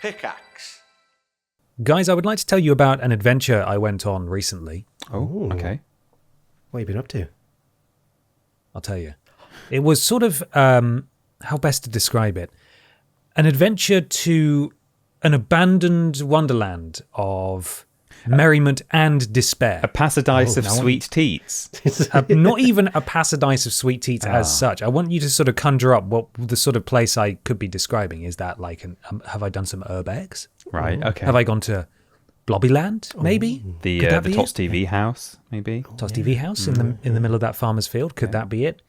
Pickaxe. Guys, I would like to tell you about an adventure I went on recently. Oh, okay. What have you been up to? I'll tell you. It was sort of, how best to describe it? An adventure to an abandoned wonderland of merriment and despair. A paradise of sweet teats. Not even a paradise of sweet teats as such. I want you to sort of conjure up what the sort of place I could be describing. Is that like, have I done some urbex? Right, okay. Have I gone to Blobbyland, maybe? The Tots TV house, maybe? Tots TV house in the middle of that farmer's field. Could that be it?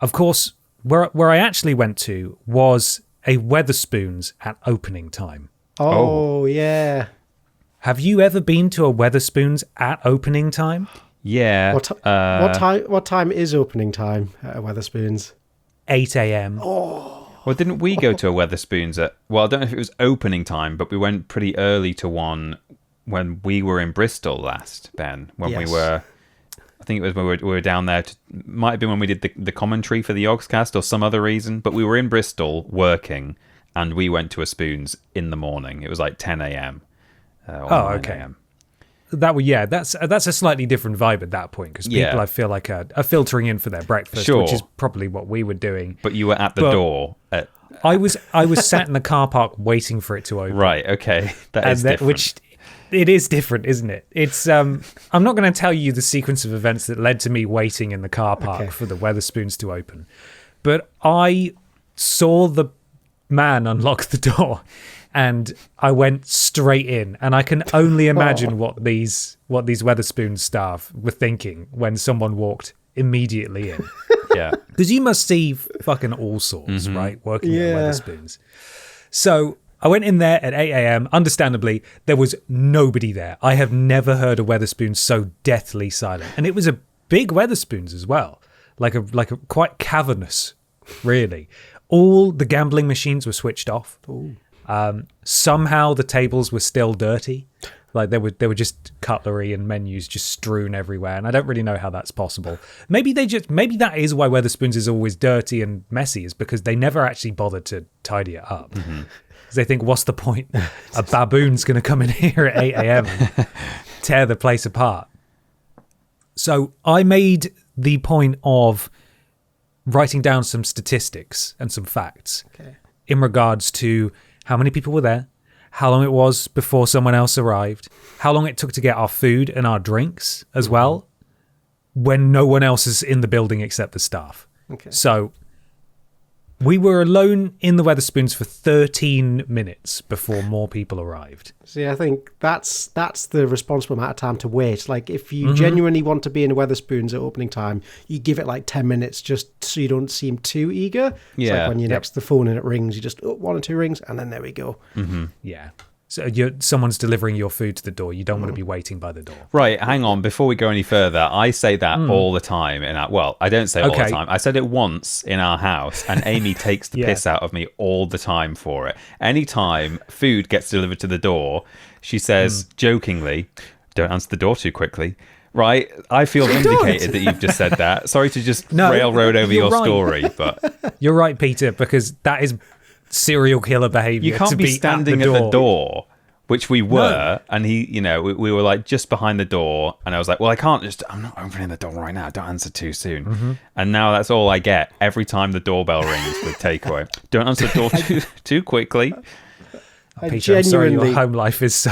Of course, where I actually went to was a Weatherspoons at opening time. Oh, yeah. Have you ever been to a Weatherspoons at opening time? Yeah. What time is opening time at Weatherspoons? 8 a.m. Well, didn't we go to a Weatherspoons at... Well, I don't know if it was opening time, but we went pretty early to one when we were in Bristol last, Ben. When we were... I think it was when we were down there. Might have been when we did the commentary for the Yogscast or some other reason. But we were in Bristol working, and we went to a Spoons in the morning. It was like 10 a.m. Okay. AM. That's a slightly different vibe at that point because people I feel like are filtering in for their breakfast, which is probably what we were doing. But you were at the door. I was sat in the car park waiting for it to open. Right. Okay. That is different. Which it is different, isn't it? It's I'm not going to tell you the sequence of events that led to me waiting in the car park for the Weatherspoons to open, but I saw the man unlock the door. And I went straight in, and I can only imagine what these Weatherspoons staff were thinking when someone walked immediately in. Yeah, because you must see fucking all sorts, right? Working at Weatherspoons. So I went in there at 8 a.m. Understandably, there was nobody there. I have never heard a Weatherspoons so deathly silent, and it was a big Weatherspoons as well, like a quite cavernous, really. All the gambling machines were switched off. Ooh. Somehow the tables were still dirty, like they were just cutlery and menus just strewn everywhere, and I don't really know how that's possible. Maybe that is why Weatherspoons is always dirty and messy, is because they never actually bothered to tidy it up. Because they think, what's the point? A baboon's going to come in here at 8 a.m. and tear the place apart. So I made the point of writing down some statistics and some facts in regards to how many people were there, how long it was before someone else arrived, how long it took to get our food and our drinks as well, when no one else is in the building except the staff. Okay. So we were alone in the Weatherspoons for 13 minutes before more people arrived. See, I think that's the responsible amount of time to wait. Like, if you genuinely want to be in a Weatherspoons at opening time, you give it like 10 minutes just so you don't seem too eager. It's like when you're next to the phone and it rings, you just, one or two rings, and then there we go. Yeah. So someone's delivering your food to the door. You don't want to be waiting by the door. Right, hang on. Before we go any further, I say that all the time. I don't say it all the time. I said it once in our house, and Amy takes the piss out of me all the time for it. Anytime food gets delivered to the door, she says jokingly, "Don't answer the door too quickly." Right? I feel vindicated that you've just said that. Sorry to just railroad over your story, but... You're right, Peter, because that is... serial killer behavior. You can't be standing at the door, which we were, and we were like just behind the door, and I was like, well, I'm not opening the door right now, don't answer too soon. And now that's all I get every time the doorbell rings with takeaway. Don't answer the door too quickly. Peter, I'm sorry, your home life is so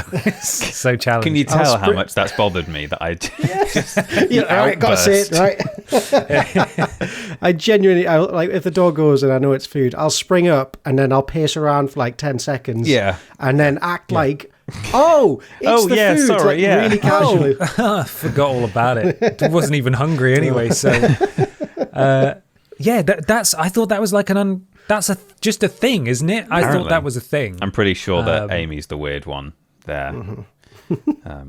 challenging. Can you tell how much that's bothered me that I I got to say it, right? I genuinely, like, if the door goes and I know it's food, I'll spring up and then I'll pace around for like 10 seconds. Yeah. And then act like, it's the food. Sorry, like, really casually. I forgot all about it. I wasn't even hungry anyway, so... I thought that was like that's just a thing, isn't it? Apparently. I thought that was a thing. I'm pretty sure that Amy's the weird one there.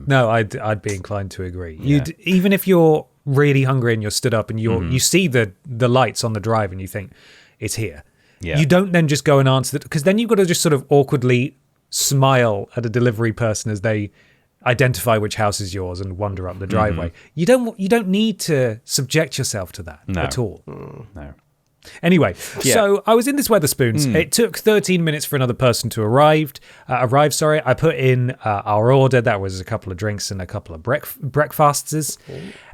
No, I'd be inclined to agree. Even if you're really hungry and you're stood up and you see the lights on the drive and you think it's here. Yeah. You don't then just go and answer it, because then you've got to just sort of awkwardly smile at a delivery person as they identify which house is yours and wander up the driveway. You don't need to subject yourself to that at all. No. Anyway, so I was in this Weatherspoons. It took 13 minutes for another person to arrive. I put in our order. That was a couple of drinks and a couple of breakfasts.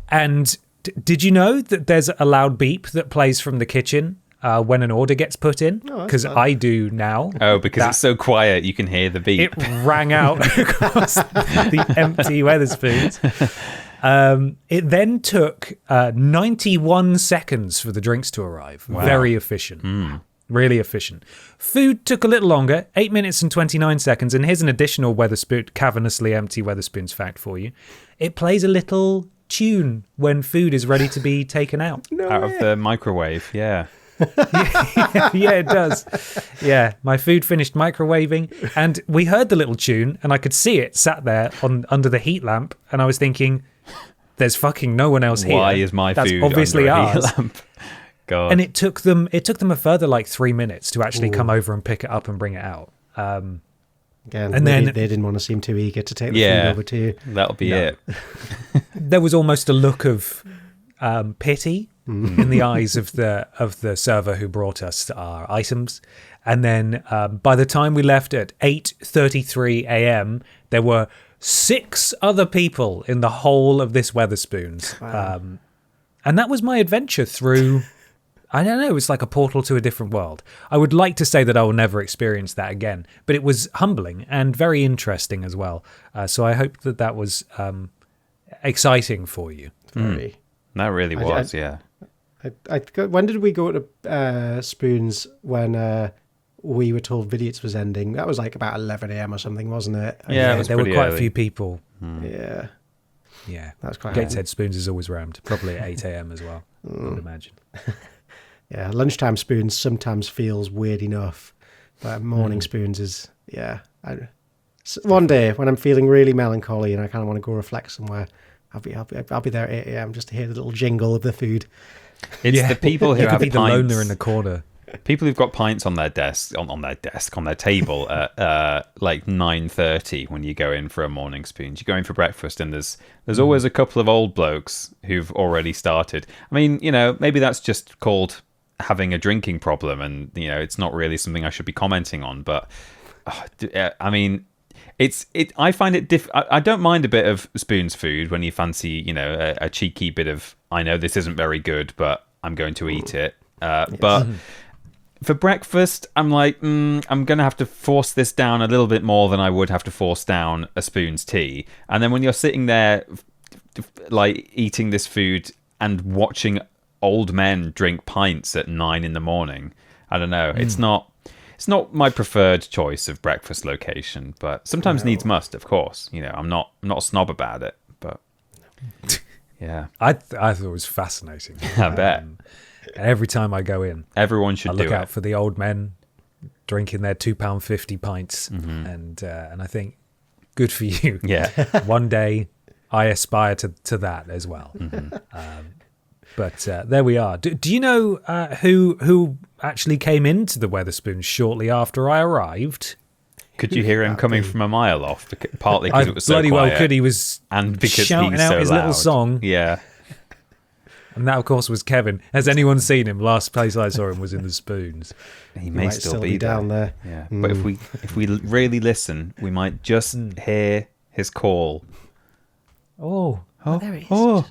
And did you know that there's a loud beep that plays from the kitchen when an order gets put in? Because I do now. Oh, because it's so quiet, you can hear the beep. It rang out across the empty Weatherspoons. It then took 91 seconds for the drinks to arrive. Wow. Very efficient. Really efficient. Food took a little longer, 8 minutes and 29 seconds. And here's an additional Weatherspoon, cavernously empty Weatherspoons fact for you. It plays a little tune when food is ready to be taken out. Out of the microwave, yeah. Yeah, it does. Yeah, my food finished microwaving and we heard the little tune and I could see it sat there under the heat lamp and I was thinking, there's fucking no one else here. Why is my That's food obviously under a ours. heat lamp? God. And it took them a further like 3 minutes to actually come over and pick it up and bring it out. Again, and then they didn't want to seem too eager to take the food over to you. That'll be it. There was almost a look of pity in the eyes of the server who brought us our items. And then by the time we left at 8:33 a.m., there were 6 other people in the whole of this Weatherspoons. Wow. And that was my adventure through, I don't know, it's like a portal to a different world. I would like to say that I will never experience that again, but it was humbling and very interesting as well. So I hope that was exciting for you. Very. That really was, yeah. When did we go to Spoons when we were told Vidiots was ending? That was like about 11 a.m. or something, wasn't it? Yeah, there were quite a few people. Yeah. Yeah. That was quite Gateshead Spoons is always rammed, probably at 8 a.m. as well, I would imagine. Yeah, lunchtime Spoons sometimes feels weird enough, but morning Spoons is, one day when I'm feeling really melancholy and I kind of want to go reflect somewhere, I'll be there at 8 a.m. just to hear the little jingle of the food. It's the people who have be pints. The loner in the corner. People who've got pints on their desk, on their table at like 9:30 when you go in for a morning spoons. You go in for breakfast, and there's always a couple of old blokes who've already started. I mean, maybe that's just called having a drinking problem, and it's not really something I should be commenting on. But I mean, I find it I don't mind a bit of spoons food when you fancy a cheeky bit of, I know this isn't very good, but I'm going to eat it. But for breakfast, I'm like, I'm going to have to force this down a little bit more than I would have to force down a spoon's tea. And then when you're sitting there, like, eating this food and watching old men drink pints at 9 a.m, I don't know. It's not my preferred choice of breakfast location, but sometimes needs must, of course. I'm not a snob about it, but yeah. I thought it was fascinating. I bet. And every time I go in, everyone should look out for the old men drinking their £2.50 pints, and I think, good for you. Yeah. One day, I aspire to that as well. But there we are. Do you know who actually came into the Weatherspoons shortly after I arrived? Could you hear him coming from a mile off? Partly because it was so quiet. Bloody well could. He was and because shouting out his little song. Yeah. And that, of course, was Kevin. Has anyone seen him? Last place I saw him was in the Spoons. He may still be down there. Yeah. But if we really listen, we might just hear his call. Oh, there he is.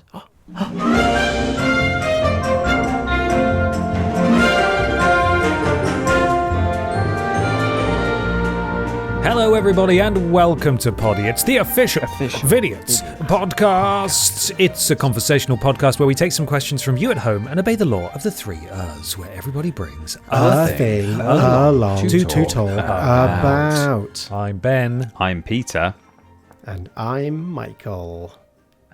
Hello, everybody, and welcome to Podiots, the official Vidiots podcast. It's a conversational podcast where we take some questions from you at home and obey the law of the 3 R's, where everybody brings a thing along to talk about. I'm Ben. I'm Peter. And I'm Michael.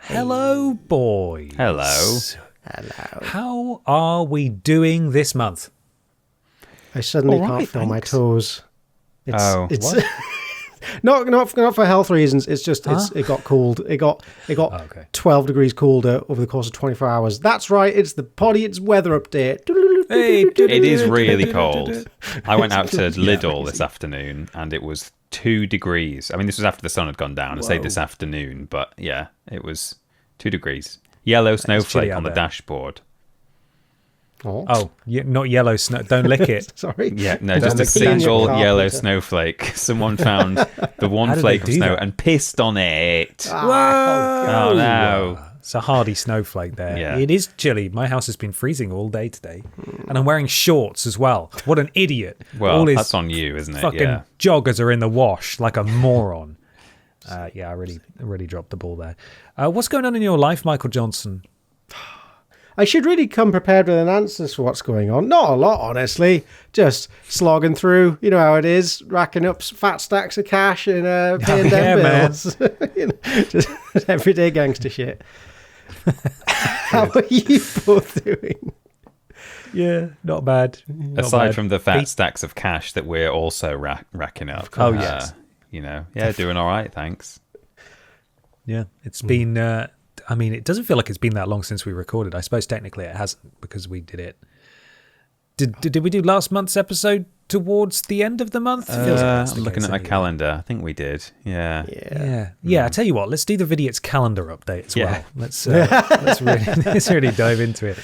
Hello, boys. Hello. How are we doing this month? I suddenly can't feel my toes. It's what? not for health reasons. It's just it got cold. It got 12 degrees colder over the course of 24 hours. That's right. It's the Podiots weather update. It is really cold. I went out to Lidl this afternoon and it was 2 degrees. I mean, this was after the sun had gone down. I say this afternoon, but yeah, it was 2 degrees. Yellow snowflake on the dashboard. Oh, not yellow snow. Don't lick it. Sorry. Yeah, no, just a single yellow snowflake. Someone found the one flake of snow and pissed on it. Whoa! Oh, no. It's a hardy snowflake there. Yeah. It is chilly. My house has been freezing all day today. And I'm wearing shorts as well. What an idiot. Well, all his that's on you, isn't it? fucking joggers are in the wash like a moron. I really dropped the ball there. What's going on in your life, Michael Johnson? I should really come prepared with an answer for what's going on. Not a lot, honestly. Just slogging through. You know how it is, racking up fat stacks of cash and paying them bills. Just everyday gangster shit. How are you both doing? Yeah, not bad. Aside from the fat stacks of cash that we're also racking up. Oh, yes. Doing all right, thanks. Yeah, it's been... it doesn't feel like it's been that long since we recorded. I suppose technically it hasn't because we did it. Did we do last month's episode towards the end of the month? I'm looking at my calendar. I think we did. Yeah. I tell you what, let's do the Vidiots calendar update as well. Let's really dive into it.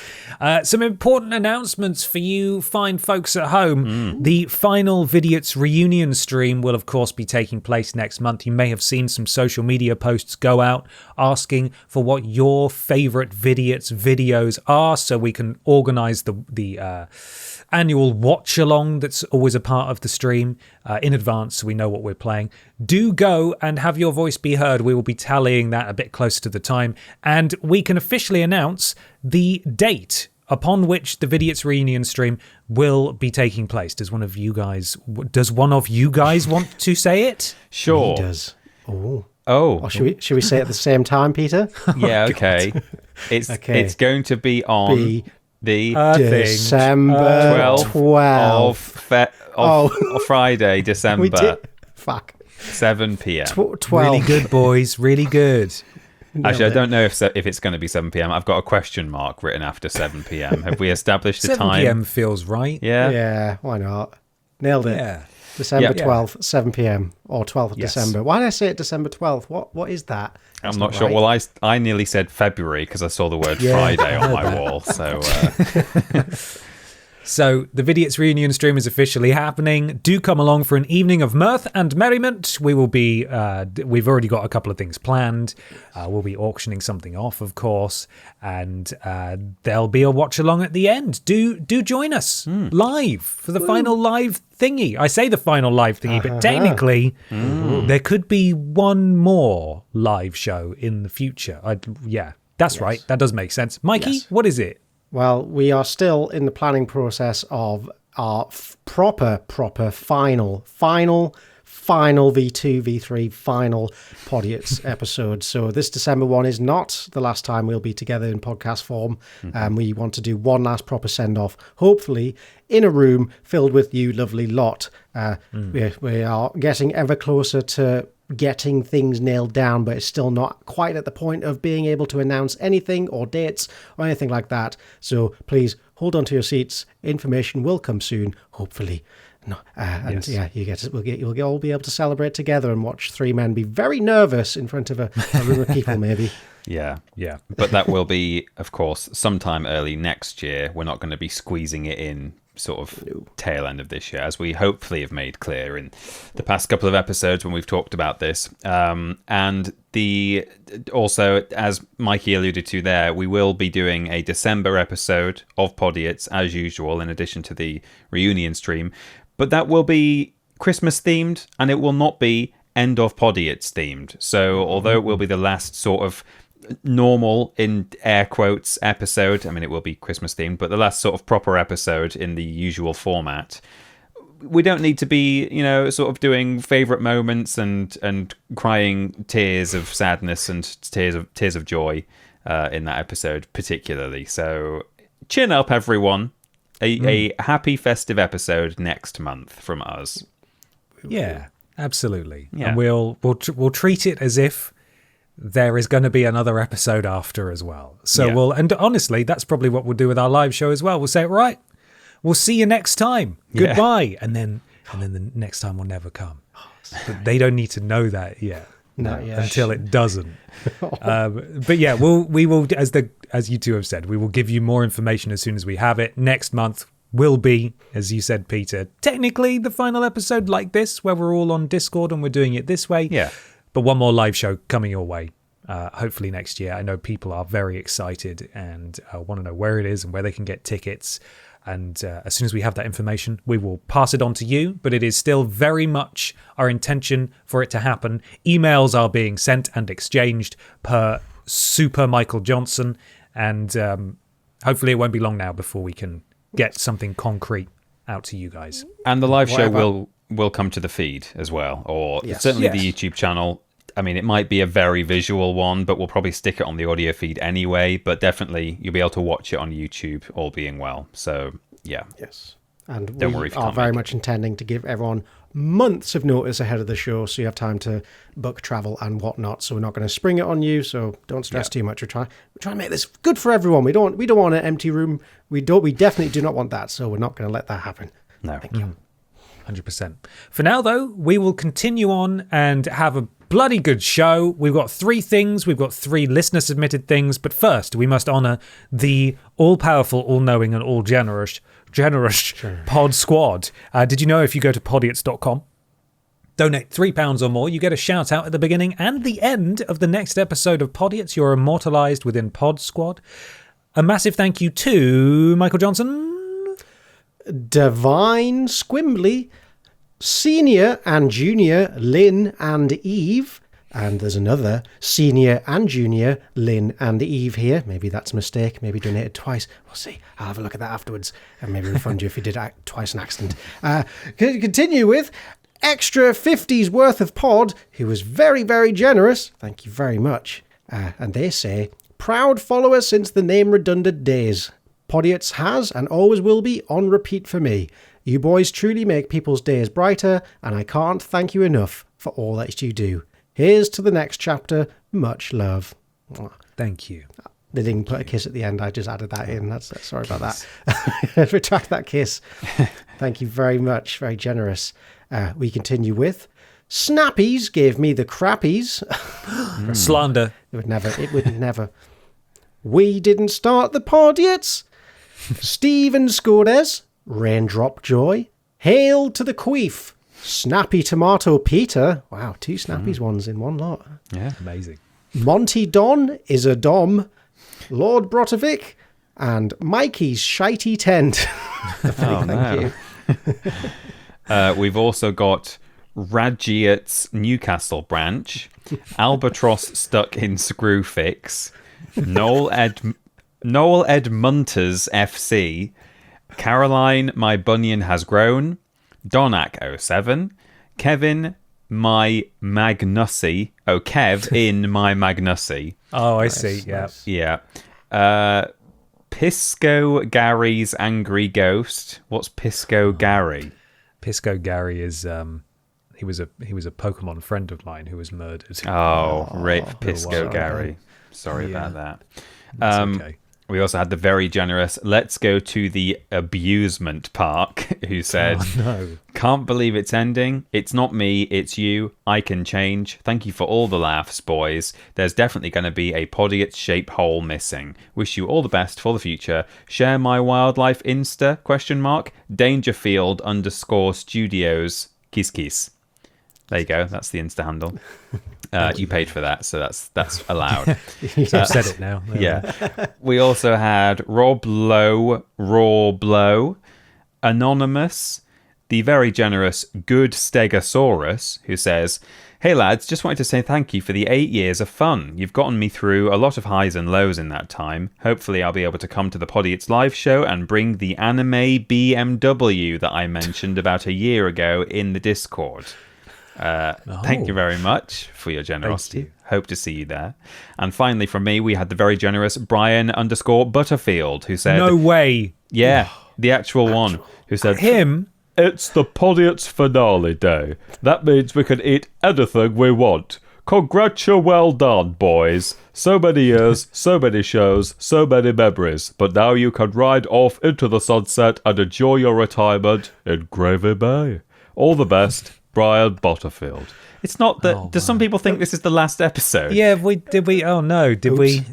Some important announcements for you fine folks at home. The final Vidiots reunion stream will of course be taking place next month. You may have seen some social media posts go out asking for what your favorite Vidiots videos are so we can organize the annual watch along that's always a part of the stream in advance so we know what we're playing. Do go and have your voice be heard. We will be tallying that a bit closer to the time, and we can officially announce the date upon which the Vidiots reunion stream will be taking place. Does one of you guys want to say it? Sure. He does. Oh. Or should we say it at the same time, Peter? Yeah, okay. It's going to be on the December 12th of Friday, December. Fuck. 7 p.m. 12. Really good, boys. Really good. Actually, I don't know if it's going to be 7 p.m. I've got a question mark written after 7 p.m. Have we established the time? 7 p.m. feels right. Yeah. Yeah, why not? Nailed it. Yeah. December 12th, 7 p.m. or 12th of December. Why did I say it December 12th? What is that? I'm not sure. Right. Well, I nearly said February because I saw the word Friday on my wall. So So the Vidiots reunion stream is officially happening. Do come along for an evening of mirth and merriment. We will be, we've already got a couple of things planned. We'll be auctioning something off, of course, and there'll be a watch along at the end. Do join us live for the final live thingy. I say the final live thingy, but technically there could be one more live show in the future. That's right. That does make sense. Mikey, what is it? Well, we are still in the planning process of our proper final V2, V3 final Podiots episode. So this December one is not the last time we'll be together in podcast form. We want to do one last proper send-off, hopefully in a room filled with you lovely lot. We are getting ever closer to getting things nailed down, but it's still not quite at the point of being able to announce anything or dates or anything like that. So please hold on to your seats. Information will come soon, hopefully. You'll all be able to celebrate together and watch three men be very nervous in front of a room of people, maybe. Yeah. But that will be, of course, sometime early next year. We're not going to be squeezing it in sort of tail end of this year, as we hopefully have made clear in the past couple of episodes when we've talked about this. And also, as Mikey alluded to there, we will be doing a December episode of Podiots as usual, in addition to the reunion stream. But that will be Christmas themed, and it will not be end of Podiots themed. So although it will be the last sort of normal, in air quotes, episode, I mean, it will be Christmas themed, but the last sort of proper episode in the usual format, we don't need to be, sort of doing favorite moments and crying tears of sadness and tears of joy in that episode particularly. So chin up, everyone. A happy festive episode next month from us. Yeah, absolutely. Yeah. And we'll treat it as if there is going to be another episode after as well. So and honestly, that's probably what we'll do with our live show as well. We'll say, right, we'll see you next time. Goodbye. And then the next time will never come. But they don't need to know that yet. Not yet. Until it doesn't. But yeah, we will, as you two have said, we will give you more information as soon as we have it. Next month will be, as you said, Peter, technically the final episode like this, where we're all on Discord and we're doing it this way. Yeah. But one more live show coming your way. Hopefully next year. I know people are very excited and want to know where it is and where they can get tickets. And as soon as we have that information, we will pass it on to you. But it is still very much our intention for it to happen. Emails are being sent and exchanged per Super Michael Johnson. And hopefully it won't be long now before we can get something concrete out to you guys. And the live show will come to the feed as well. Or certainly the YouTube channel. I mean, it might be a very visual one, but we'll probably stick it on the audio feed anyway. But definitely, you'll be able to watch it on YouTube, all being well. So, yeah. Yes. And Don't worry if you are can't very make much intending to give everyone months of notice ahead of the show, so you have time to book travel and whatnot. So we're not going to spring it on you. So don't stress too much. We're trying to make this good for everyone. We don't want an empty room. We definitely do not want that. So we're not going to let that happen. No. Thank you. 100%. For now, though, we will continue on and have a bloody good show. We've got 3 things. We've got 3 listener-submitted things. But first, we must honour the all-powerful, all-knowing and all-generous Pod Squad. Did you know if you go to podiots.com, donate £3 or more, you get a shout-out at the beginning and the end of the next episode of Podiots. You're immortalised within Pod Squad. A massive thank you to Michael Johnson, Divine Squimbly, Senior and Junior Lynn and Eve, and there's another Senior and Junior Lynn and Eve here. Maybe that's a mistake. Maybe donated twice. We'll see. I'll have a look at that afterwards and maybe refund you if you did twice an accident. Continue with extra 50s worth of pod, who was very, very generous. Thank you very much. And they say, proud follower since the name redundant days. Podiots has and always will be on repeat for me. You boys truly make people's days brighter, and I can't thank you enough for all that you do. Here's to the next chapter. Much love. thank you. They didn't put a kiss at the end. I just added that in. Sorry about that. Retract that kiss. Thank you very much. Very generous. We continue with Snappies gave me the crappies. Slander. It would never. We didn't start the Podiots. Stephen Scodes, Raindrop Joy, Hail to the Queef, Snappy Tomato Peter. Wow, 2 Snappies ones in one lot. Yeah, amazing. Monty Don is a Dom, Lord Brotovic, and Mikey's Shitey Tent. Thank you. We've also got Radgiat's Newcastle branch, Albatross stuck in Screwfix, Noel Edmunters FC, Caroline, my bunion has grown, Donac07, Kevin, my Magnussi. Oh, Kev in my Magnussi. Oh, I see. Yeah. Nice. Yeah. Pisco Gary's Angry Ghost. What's Pisco Gary? Pisco Gary is he was a Pokemon friend of mine who was murdered. Oh, rip Pisco Gary. Sorry about that. That's okay. We also had the very generous Let's Go to the Abusement Park, who said, no. Can't believe it's ending. It's not me, it's you. I can change. Thank you for all the laughs, boys. There's definitely going to be a Podiot-shaped hole missing. Wish you all the best for the future. Share my wildlife Insta, ? Dangerfield_studios, kiss kiss. There you go. That's the Insta handle. You paid for that, so that's allowed. You've said it now. Yeah. We also had Rob Lowe, Raw Blow, Anonymous, the very generous Good Stegosaurus, who says, Hey lads, just wanted to say thank you for the 8 years of fun. You've gotten me through a lot of highs and lows in that time. Hopefully I'll be able to come to the Podiots live show and bring the anime BMW that I mentioned about a year ago in the Discord. Thank you very much for your generosity. Hope to see you there. And finally from me, we had the very generous Brian_Butterfield, who said... No way. Yeah, the actual one. Who said... Him? It's the Podiots finale day. That means we can eat anything we want. Well done, boys. So many years, so many shows, so many memories. But now you can ride off into the sunset and enjoy your retirement in Gravy Bay. All the best. Brian Butterfield. It's not that. Some people think this is the last episode? Yeah, did we? Oh no, did we?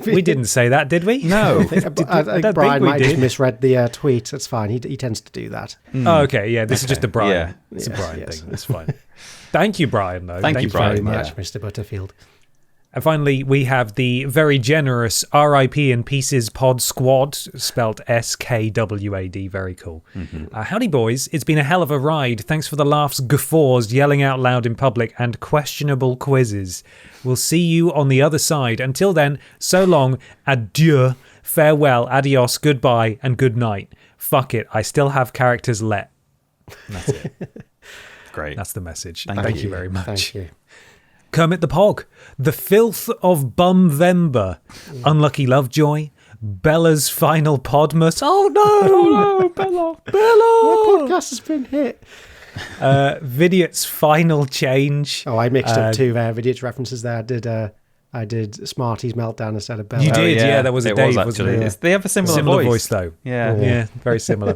We didn't say that, did we? No. I think Brian might have just misread the tweet. That's fine. He tends to do that. Oh, okay. Yeah, this is just a Brian. Yeah. It's a Brian thing. That's fine. Thank you, Brian, though. Thank you, Brian. Very much, Mr. Butterfield. And finally, we have the very generous RIP in Pieces Pod Squad, spelt SKWAD. Very cool. Mm-hmm. Howdy, boys. It's been a hell of a ride. Thanks for the laughs, guffaws, yelling out loud in public, and questionable quizzes. We'll see you on the other side. Until then, so long, adieu, farewell, adios, goodbye, and good night. Fuck it, I still have characters let. And that's it. Great. That's the message. Thank you very much. Thank you. Kermit the Pog, the filth of Bumvember, Unlucky Lovejoy, Bella's final Podmas. Oh no, Bella! What podcast has been hit? Vidiots' final change. Oh, I mixed up two Vidiots references there. I did Smarty's Meltdown instead of Bella. You did, yeah. That was a Dave, wasn't it? Yeah. They have a similar voice, though. Yeah, very similar.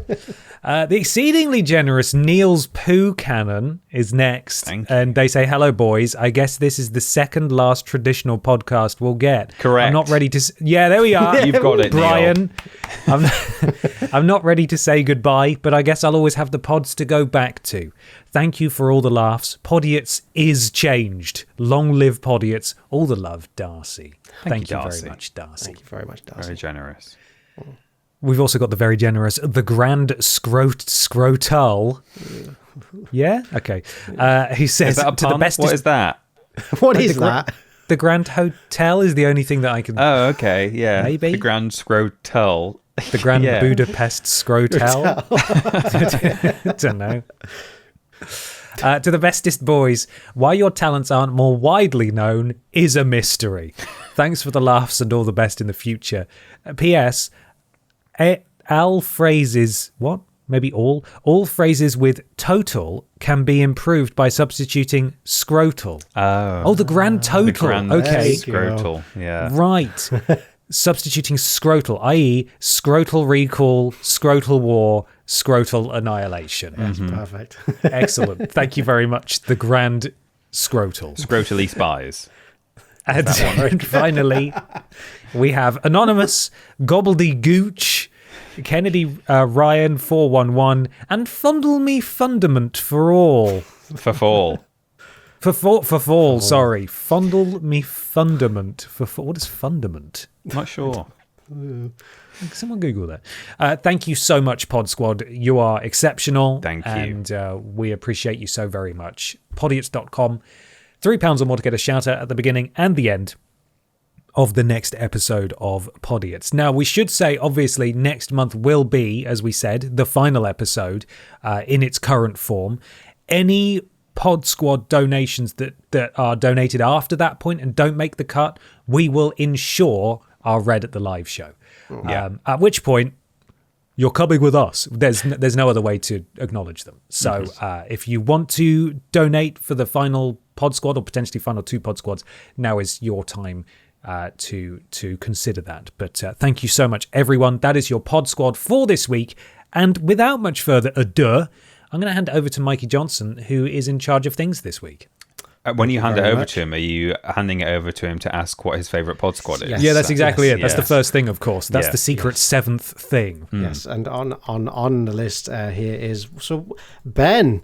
The exceedingly generous Neil's Poo Cannon is next, and they say, "Hello, boys. I guess this is the second last traditional podcast we'll get." Correct. I'm not ready to. Yeah, there we are. You've got it, Brian. I'm not ready to say goodbye, but I guess I'll always have the pods to go back to. Thank you for all the laughs. Podiots is changed. Long live Podiots. All the love, Darcy. Thank you Darcy. very much, Darcy. Thank you very much, Darcy. Very generous. We've also got the very generous, the Grand Scrotal. Yeah? Okay. He says, is that a to pun? the best. What is that? What is that? The Grand Hotel is the only thing that I can. Oh, okay. Yeah. Maybe. The Grand Scrotal. The Grand Budapest Scrotal. I don't know. To the bestest boys, why your talents aren't more widely known is a mystery. Thanks for the laughs and all the best in the future. P.S. All phrases, what? Maybe all phrases with total can be improved by substituting scrotal. Oh, the grand total. The grand okay. Scrotal. Yeah. Right. Substituting scrotal, i.e. scrotal recall, scrotal war, scrotal annihilation. That's perfect. Excellent. Thank you very much, the Grand Scrotal. Scrotally spies. And finally, we have Anonymous, Gobbledygooch, Kennedy Ryan 411, and Fundle Me Fundament for all. For fall. For fall, sorry. Fundle Me Fundament for fall. What is fundament? Not sure. Someone Google that. Thank you so much, Pod Squad. You are exceptional. Thank you. And we appreciate you so very much. Podiots.com. £3 or more to get a shout out at the beginning and the end of the next episode of Podiots. Now, we should say, obviously, next month will be, as we said, the final episode in its current form. Any Pod Squad donations that are donated after that point and don't make the cut, we will ensure are read at the live show. At which point, you're coming with us. There's no other way to acknowledge them. So if you want to donate for the final Pod Squad or potentially final 2 Pod Squads, now is your time to consider that. But thank you so much, everyone. That is your Pod Squad for this week. And without much further ado, I'm going to hand it over to Mikey Johnson, who is in charge of things this week. When you hand it over to him, are you handing it over to him to ask what his favourite Pod Squad is? Yes, yeah, that's exactly it. That's the first thing, of course. That's the secret 7th thing. Yes, and on the list here is... So, Ben,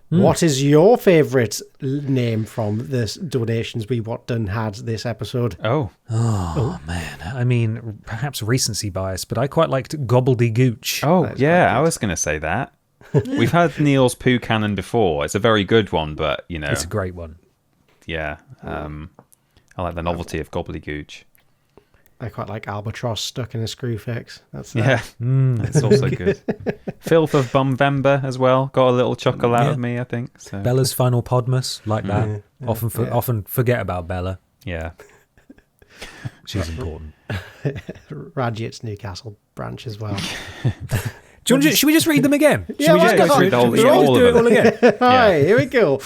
what is your favourite name from the donations we had this episode? Oh, man. I mean, perhaps recency bias, but I quite liked Gobbledygooch. Oh, yeah, I was going to say that. We've had Neil's Poo Cannon before. It's a very good one, but, you know... It's a great one. Yeah. I like the novelty of Gobbledygooch. I quite like Albatross stuck in a screw fix. That's it's also good. Filth of Bumvember as well. Got a little chuckle out of me, I think. So. Bella's final Podmas, like that. Often forget about Bella. Yeah. She's important. Radjit's Newcastle branch as well. Should we just read them again? Yeah, should we just go through the whole- should we just do it all again? Hi, here we go.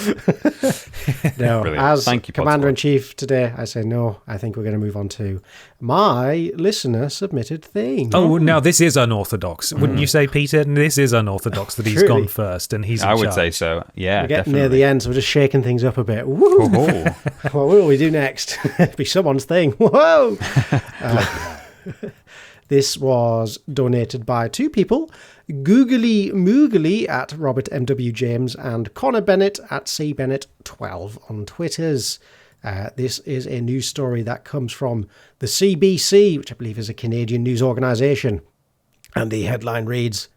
No, Brilliant. as Thank you, Commander-in-Chief today, I say no. I think we're going to move on to my listener-submitted thing. Oh, now this is unorthodox. Wouldn't you say, Peter? This is unorthodox that he's Truly. gone first and he's in I would charge. say so. Yeah, We're getting definitely. near the end, so we're just shaking things up a bit. Woo! Oh. What will we do next? It'll be someone's thing. Whoa! This was donated by two people, Googly Moogly at Robert M.W. James and Connor Bennett at CBennett12 on Twitters. This is a news story that comes from the CBC, which I believe is a Canadian news organisation. And the headline reads,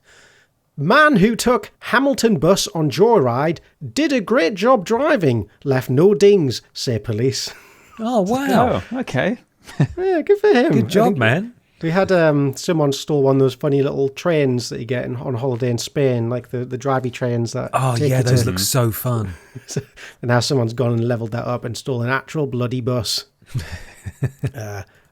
"Man who took Hamilton bus on joyride did a great job driving, left no dings, say police." Oh, wow. Oh, okay. Yeah, good for him. Good job, man. We had someone stole one of those funny little trains that you get on holiday in Spain, like the drivey trains that. Oh, take yeah, you those to- look so fun. And now someone's gone and leveled that up and stole an actual bloody bus.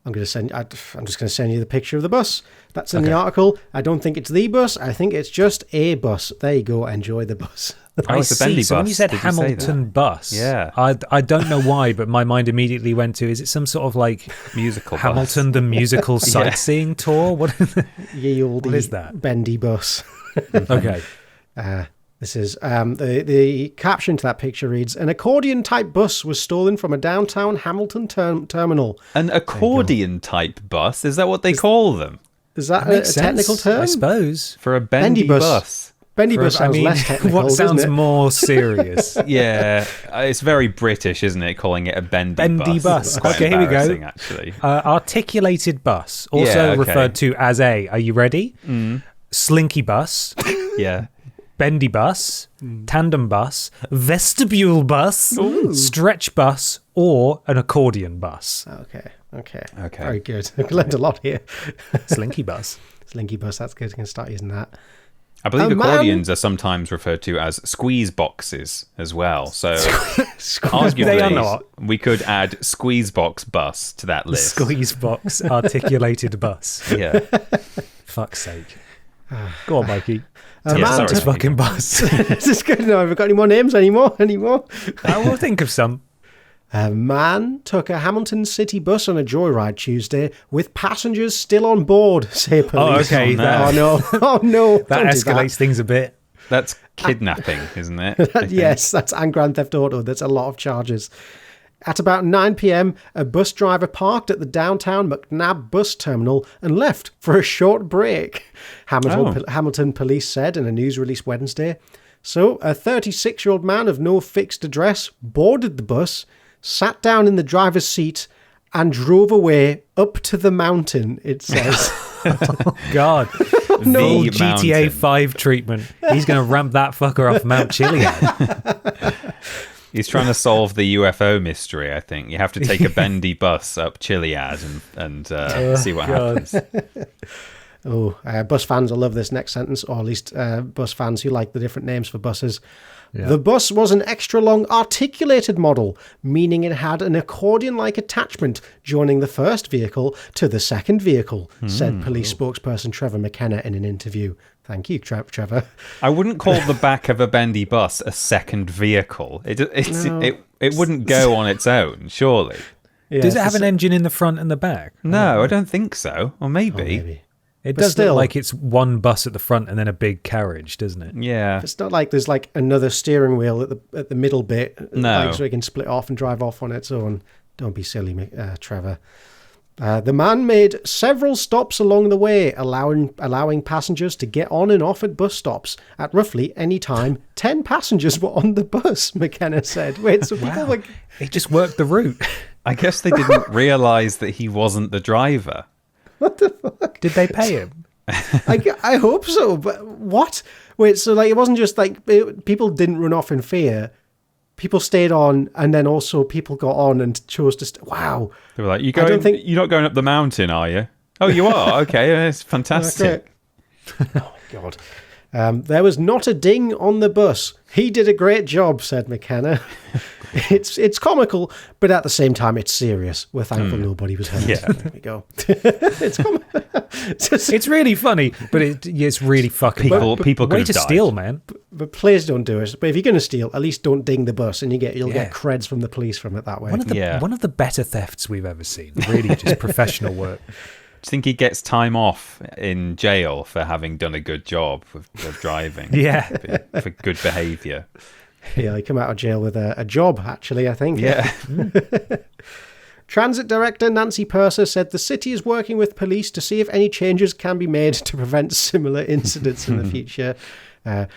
I'm just going to send you the picture of the bus. That's in the article. I don't think it's the bus. I think it's just a bus. There you go. Enjoy the bus. Oh, it's a bendy So when bus. you said Did you say Hamilton bus, Yeah. I don't know why, but my mind immediately went to, is it some sort of like Musical bus. Hamilton the musical sightseeing tour? What Ye olde is that? bendy bus. Okay. This is the caption to that picture reads, "An accordion-type bus was stolen from a downtown Hamilton terminal." An accordion type bus? Is that what they call them? Is that a Makes technical sense, term? I suppose. For a bendy bus. bus? Bendy bus sounds less technical, what sounds doesn't it? more serious? Yeah, it's very British, isn't it? Calling it a bendy, Bendy bus. It's quite Okay, here we go. embarrassing, actually. Articulated bus, also Yeah, okay. referred to as are you ready? Slinky bus, Yeah. bendy bus, tandem bus, vestibule bus, stretch bus, or an accordion bus. Okay. Okay. Very good. I've learned a lot here. Slinky bus. Slinky bus, that's good. I can start using that. I believe A man- accordions are sometimes referred to as squeeze boxes as well. So arguably, They are not. we could add squeeze box bus to that list. Squeeze box, articulated bus. Yeah. Fuck's sake. Go on, Mikey. A Yeah, man sorry. This took- fucking bus. This is good. No, have we got any more names anymore? I will think of some. A man took a Hamilton City bus on a joyride Tuesday with passengers still on board, say police. Oh, okay. Oh, no. Oh no. That Don't do escalates things a bit. That's kidnapping, isn't it? I think? Yes, that's and Grand Theft Auto. That's a lot of charges. At about 9 p.m., a bus driver parked at the downtown McNabb bus terminal and left for a short break, Hamilton police said in a news release Wednesday. So, a 36-year-old man of no fixed address boarded the bus, sat down in the driver's seat, and drove away up to the mountain, it says. God. The GTA mountain. 5 treatment. He's going to ramp that fucker off Mount Chiliad. He's trying to solve the UFO mystery, I think. You have to take a bendy bus up Chiliad and see what happens. Bus fans will love this next sentence, or at least bus fans who like the different names for buses. Yeah. The bus was an extra-long articulated model, meaning it had an accordion-like attachment joining the first vehicle to the second vehicle, said police spokesperson Trevor McKenna in an interview. Thank you, Trevor. I wouldn't call the back of a bendy bus a second vehicle. It wouldn't go on its own, surely. Yeah, Does it have an engine in the front and the back? No, I don't think so. Or maybe. It But does still, look like it's one bus at the front and then a big carriage, doesn't it? Yeah. It's not like there's like another steering wheel at the middle bit, No. like, so it can split off and drive off on its own. Don't be silly, Trevor. The man made several stops along the way, allowing passengers to get on and off at bus stops. At roughly any time, 10 passengers were on the bus, McKenna said. Wait, so people like... He just worked the route. I guess they didn't realise that he wasn't the driver. What the fuck? Did they pay him? I hope so, but what? Wait, so like it wasn't just like people didn't run off in fear. People stayed on, and then also people got on and chose to. Wow. They were like, you're not going up the mountain, are you? Oh, you are? Okay, it's fantastic. Okay. Oh, my God. There was not a ding on the bus. He did a great job, said McKenna. It's comical, but at the same time, it's serious. We're thankful nobody was hurt. Yeah. There we go. It's really funny, but it's really fucking people could way have to died. steal, man. But please don't do it. But if you're going to steal, at least don't ding the bus, and you'll get creds from the police from it that way. One of the better thefts we've ever seen. Really, just professional work. Do you think he gets time off in jail for having done a good job of driving? Yeah. For good behaviour. Yeah, he come out of jail with a job, actually, I think. Yeah. Transit Director Nancy Purser said the city is working with police to see if any changes can be made to prevent similar incidents in the future. The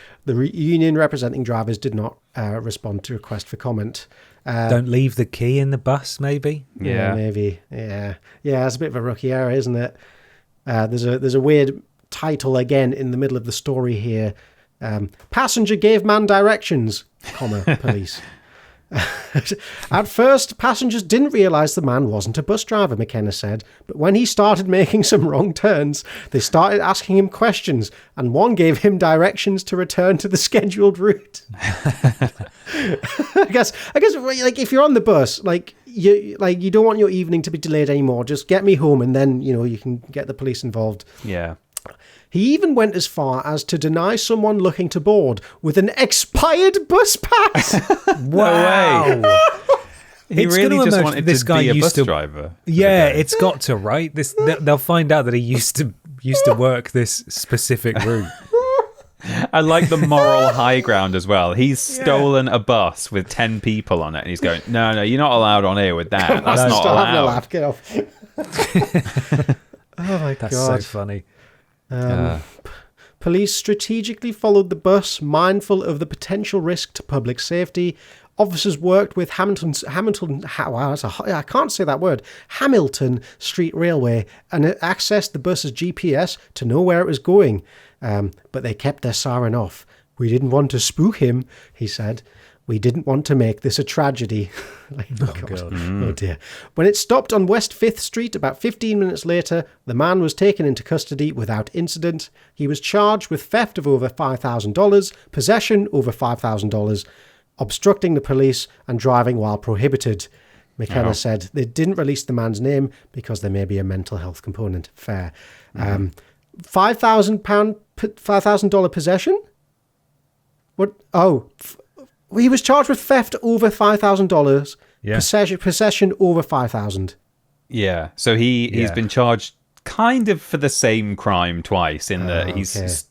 union representing drivers did not respond to request for comment. Don't leave the key in the bus, maybe? Yeah, maybe. Yeah, it's a bit of a rookie error, isn't it? There's a weird title again in the middle of the story here. Passenger gave man directions, police. At first, passengers didn't realise the man wasn't a bus driver, McKenna said, but when he started making some wrong turns, they started asking him questions, and one gave him directions to return to the scheduled route. I guess, like, if you're on the bus, you don't want your evening to be delayed anymore. Just get me home, and then you can get the police involved. Yeah. He even went as far as to deny someone looking to board with an expired bus pass. Wow. No way. He It's really gonna just emerge wanted this to guy be a used bus to- driver. Yeah, it's got to, right? They'll find out that he used to work this specific route. I like the moral high ground as well. He's stolen a bus with 10 people on it, and he's going, no, you're not allowed on here with that. That's not Stop having a allowed. laugh. Get off. Oh, my That's God. so funny. Police strategically followed the bus, mindful of the potential risk to public safety. Officers worked with Hamilton Street Railway and accessed the bus's GPS to know where it was going. But they kept their siren off. We didn't want to spook him, he said. We didn't want to make this a tragedy. God. Oh dear. When it stopped on West 5th Street about 15 minutes later, the man was taken into custody without incident. He was charged with theft of over $5,000, possession over $5,000, obstructing the police, and driving while prohibited. McKenna said they didn't release the man's name because there may be a mental health component. Fair. $5,000 possession? What? Oh, he was charged with theft over $5,000. Yeah. Possession over $5,000. Yeah. So he's been charged kind of for the same crime twice in that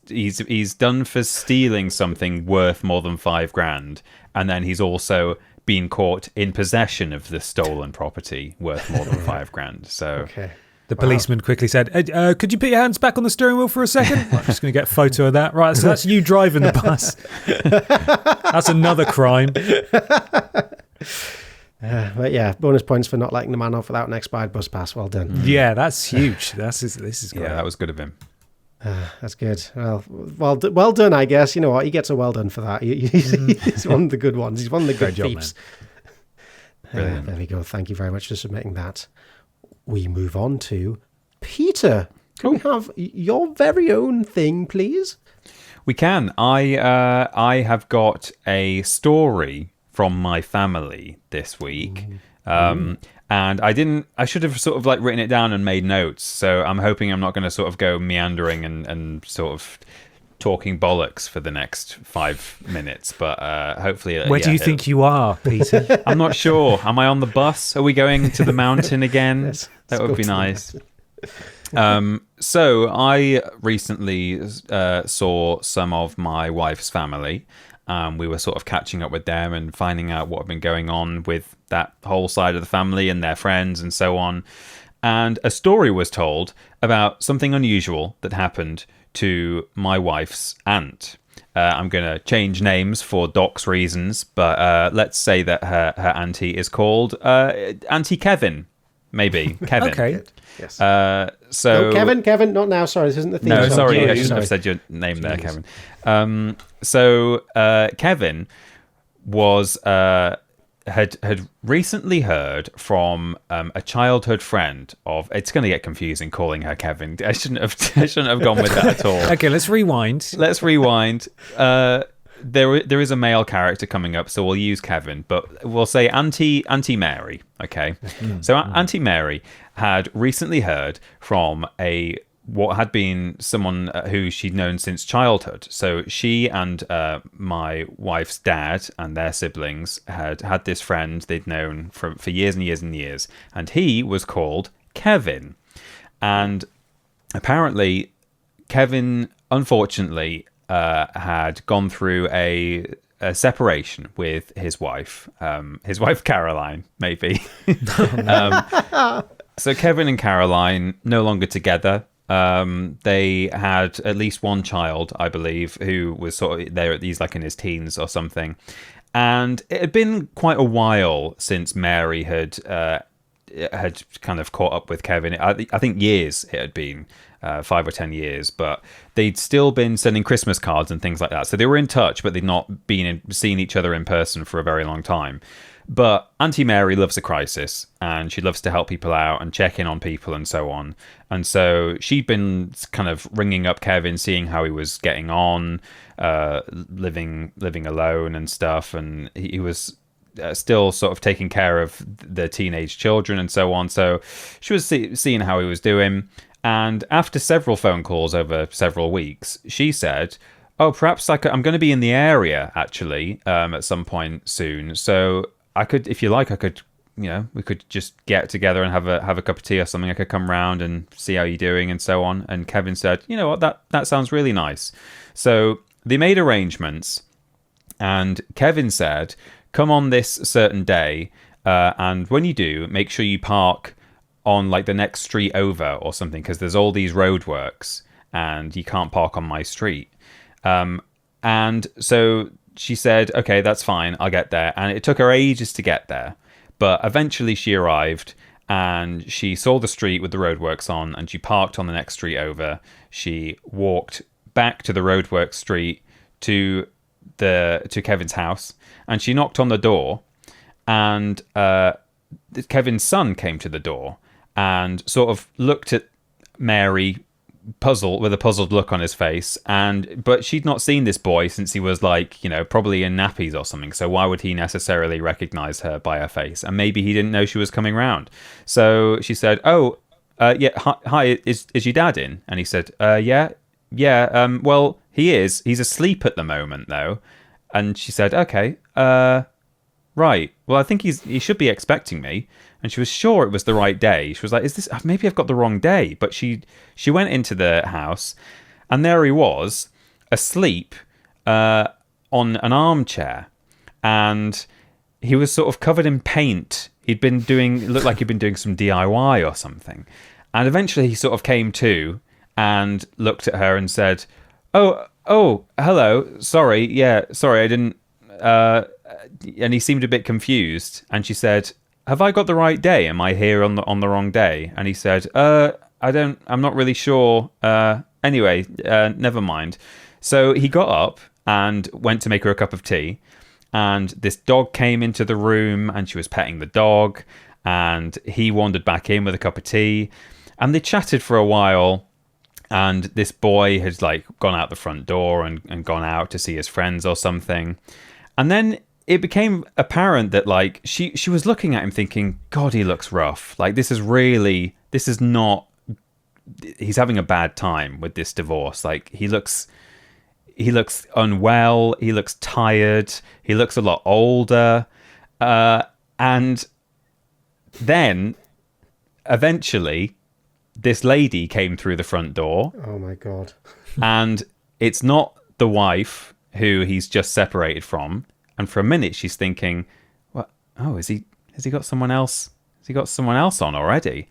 he's done for stealing something worth more than $5,000, and then he's also been caught in possession of the stolen property worth more than $5,000. So the policeman quickly said, could you put your hands back on the steering wheel for a second? I'm just going to get a photo of that. Right, so that's you driving the bus. That's another crime. But yeah, bonus points for not letting the man off without an expired bus pass. Well done. Yeah, that's huge. This is great. yeah, that was good of him. That's good. Well done, I guess. You know what? He gets a well done for that. He's one of the good ones. He's one of the good thieves. Brilliant. There we go. Thank you very much for submitting that. We move on to Peter. Can we have your very own thing, please? We can. I have got a story from my family this week. And I should have sort of like written it down and made notes. So I'm hoping I'm not going to sort of go meandering and sort of talking bollocks for the next 5 minutes. But hopefully... Where do you think you are, Peter? I'm not sure. Am I on the bus? Are we going to the mountain again? That would be nice. So I recently saw some of my wife's family. We were sort of catching up with them and finding out what had been going on with that whole side of the family and their friends and so on. And a story was told about something unusual that happened to my wife's aunt. I'm going to change names for Doc's reasons, but let's say that her auntie is called Auntie Kevin. Maybe Kevin. Okay. Yes. So no, Kevin, not now. Sorry, this isn't the theme. No, song. sorry, I shouldn't have said your name there, Kevin. So Kevin was had recently heard from a childhood friend of. It's going to get confusing calling her Kevin. I shouldn't have gone with that at all. Okay, let's rewind. there is a male character coming up, so we'll use Kevin, but we'll say Auntie Mary. Okay, so Auntie Mary had recently heard from what had been someone who she'd known since childhood. So she and my wife's dad and their siblings had this friend they'd known for years and years and years, and he was called Kevin. And apparently Kevin, unfortunately, had gone through a separation with his wife Caroline, maybe. So Kevin and Caroline no longer together. They had at least one child, I believe, who was sort of there. He's like in his teens or something, and it had been quite a while since Mary had kind of caught up with Kevin. I think years it had been, 5 or 10 years, but they'd still been sending Christmas cards and things like that. So they were in touch, but they'd not seen each other in person for a very long time. But Auntie Mary loves a crisis, and she loves to help people out and check in on people and so on. And so she'd been kind of ringing up Kevin, seeing how he was getting on, living alone and stuff. And he was still sort of taking care of the teenage children and so on. So she was seeing how he was doing. And after several phone calls over several weeks, she said, "Oh, perhaps I'm going to be in the area actually at some point soon. So I could, if you like, we could just get together and have a cup of tea or something. I could come round and see how you're doing and so on." And Kevin said, "You know what, that sounds really nice." So they made arrangements, and Kevin said, "Come on this certain day, and when you do, make sure you park on like the next street over or something, because there's all these roadworks and you can't park on my street." And so she said, "Okay, that's fine, I'll get there." And it took her ages to get there, but eventually she arrived, and she saw the street with the roadworks on, and she parked on the next street over. She walked back to the roadwork street to Kevin's house, and she knocked on the door, and Kevin's son came to the door and sort of looked at Mary with a puzzled look on his face, but she'd not seen this boy since he was like, probably in nappies or something, so why would he necessarily recognize her by her face? And maybe he didn't know she was coming round. So she said, "Yeah, hi, is your dad in?" And he said, yeah, well, he's asleep at the moment though." And she said, "Okay, right, well, I think he should be expecting me." And she was sure it was the right day. She was like, "Is this, maybe I've got the wrong day?" But she went into the house, and there he was, asleep on an armchair. And he was sort of covered in paint. It looked like he'd been doing some DIY or something. And eventually he sort of came to and looked at her and said, Oh, hello. Sorry, I didn't... and he seemed a bit confused. And she said, "Have I got the right day? Am I here on the wrong day?" And he said, I'm not really sure. Anyway, never mind." So he got up and went to make her a cup of tea. And this dog came into the room, and she was petting the dog. And he wandered back in with a cup of tea. And they chatted for a while. And this boy had like gone out the front door and gone out to see his friends or something. And then it became apparent that like she was looking at him thinking, "God, he looks rough. Like this is not, he's having a bad time with this divorce. Like he looks unwell. He looks tired. He looks a lot older." And then eventually this lady came through the front door. Oh my God. And it's not the wife who he's just separated from. And for a minute, she's thinking, "What? Oh, has he got someone else? Has he got someone else on already?"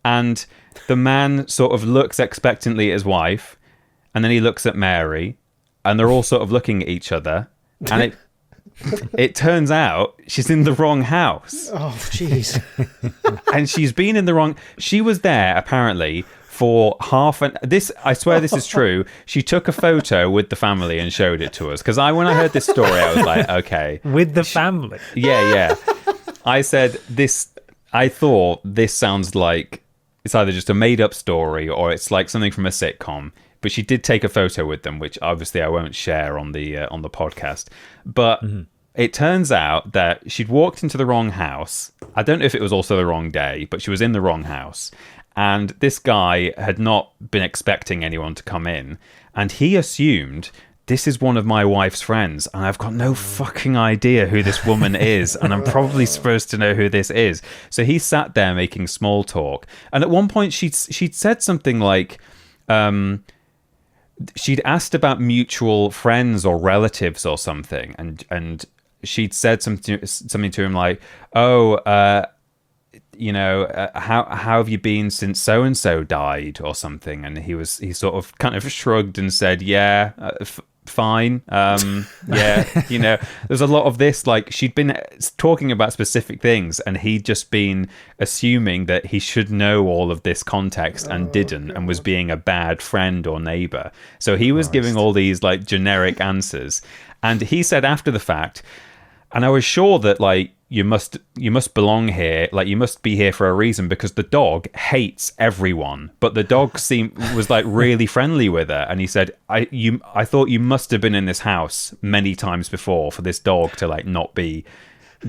And the man sort of looks expectantly at his wife, and then he looks at Mary, and they're all sort of looking at each other. And it turns out she's in the wrong house. Oh, jeez. And she's been in the wrong... She was there, apparently, for I swear this is true. She took a photo with the family and showed it to us. Because when I heard this story, I was like, okay. With the family? Yeah. I said, I thought this sounds like it's either just a made-up story or it's like something from a sitcom. but she did take a photo with them, which obviously I won't share on the podcast. But it turns out that she'd walked into the wrong house. I don't know if it was also the wrong day, but she was in the wrong house. And this guy had not been expecting anyone to come in. And he assumed, this is one of my wife's friends. And I've got no fucking idea who this woman is. And I'm probably supposed to know who this is. So he sat there making small talk. And at one point, she'd said something like... she'd asked about mutual friends or relatives or something. And she'd said something to him like, how have you been since so and so died or something? And he sort of kind of shrugged and said, fine. There's a lot of this, like she'd been talking about specific things and he'd just been assuming that he should know all of this context and didn't, and was being a bad friend or neighbor. So he was giving all these like generic answers. And he said after the fact, and I was sure that like you must belong here, like you must be here for a reason, because the dog hates everyone, but the dog was like really friendly with her. And he said, I thought you must have been in this house many times before for this dog to like not be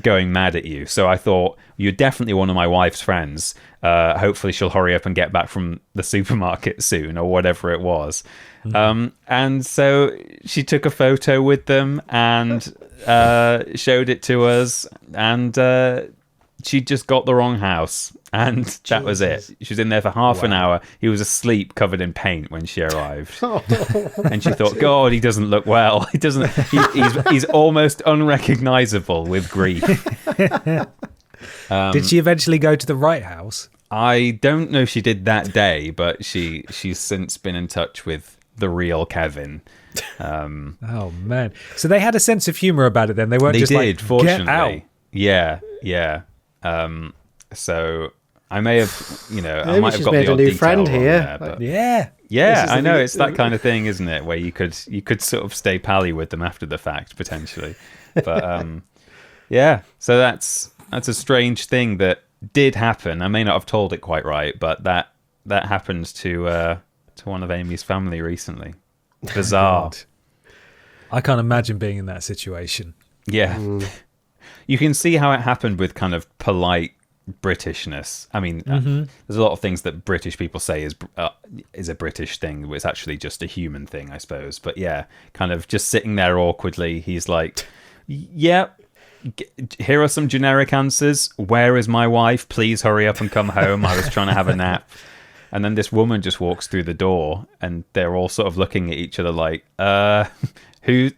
going mad at you. So I thought, you're definitely one of my wife's friends. Hopefully she'll hurry up and get back from the supermarket soon, or whatever it was. And so she took a photo with them and showed it to us, and she just got the wrong house, and that was it. She was in there for half an hour. He was asleep, covered in paint when she arrived. And she thought, God, he doesn't look well. He doesn't. He's almost unrecognizable with grief. Did she eventually go to the right house? I don't know if she did that day, but she's since been in touch with the real Kevin. Oh man! So they had a sense of humor about it. Then they weren't just like, fortunately. Get out. Yeah. So I may have, I Maybe might have she's got made the a odd new detail friend wrong here. there, but Yeah, I know it's that kind of thing, isn't it? Where you could sort of stay pally with them after the fact potentially, but So that's a strange thing that did happen. I may not have told it quite right, but that happened to one of Amy's family recently. Bizarre. I can't imagine being in that situation. Yeah. You can see how it happened with kind of polite Britishness. I mean, there's a lot of things that British people say is a British thing, but it's actually just a human thing, I suppose. But yeah, kind of just sitting there awkwardly. He's like, yeah, here are some generic answers. Where is my wife? Please hurry up and come home. I was trying to have a nap. And then this woman just walks through the door, and they're all sort of looking at each other like, who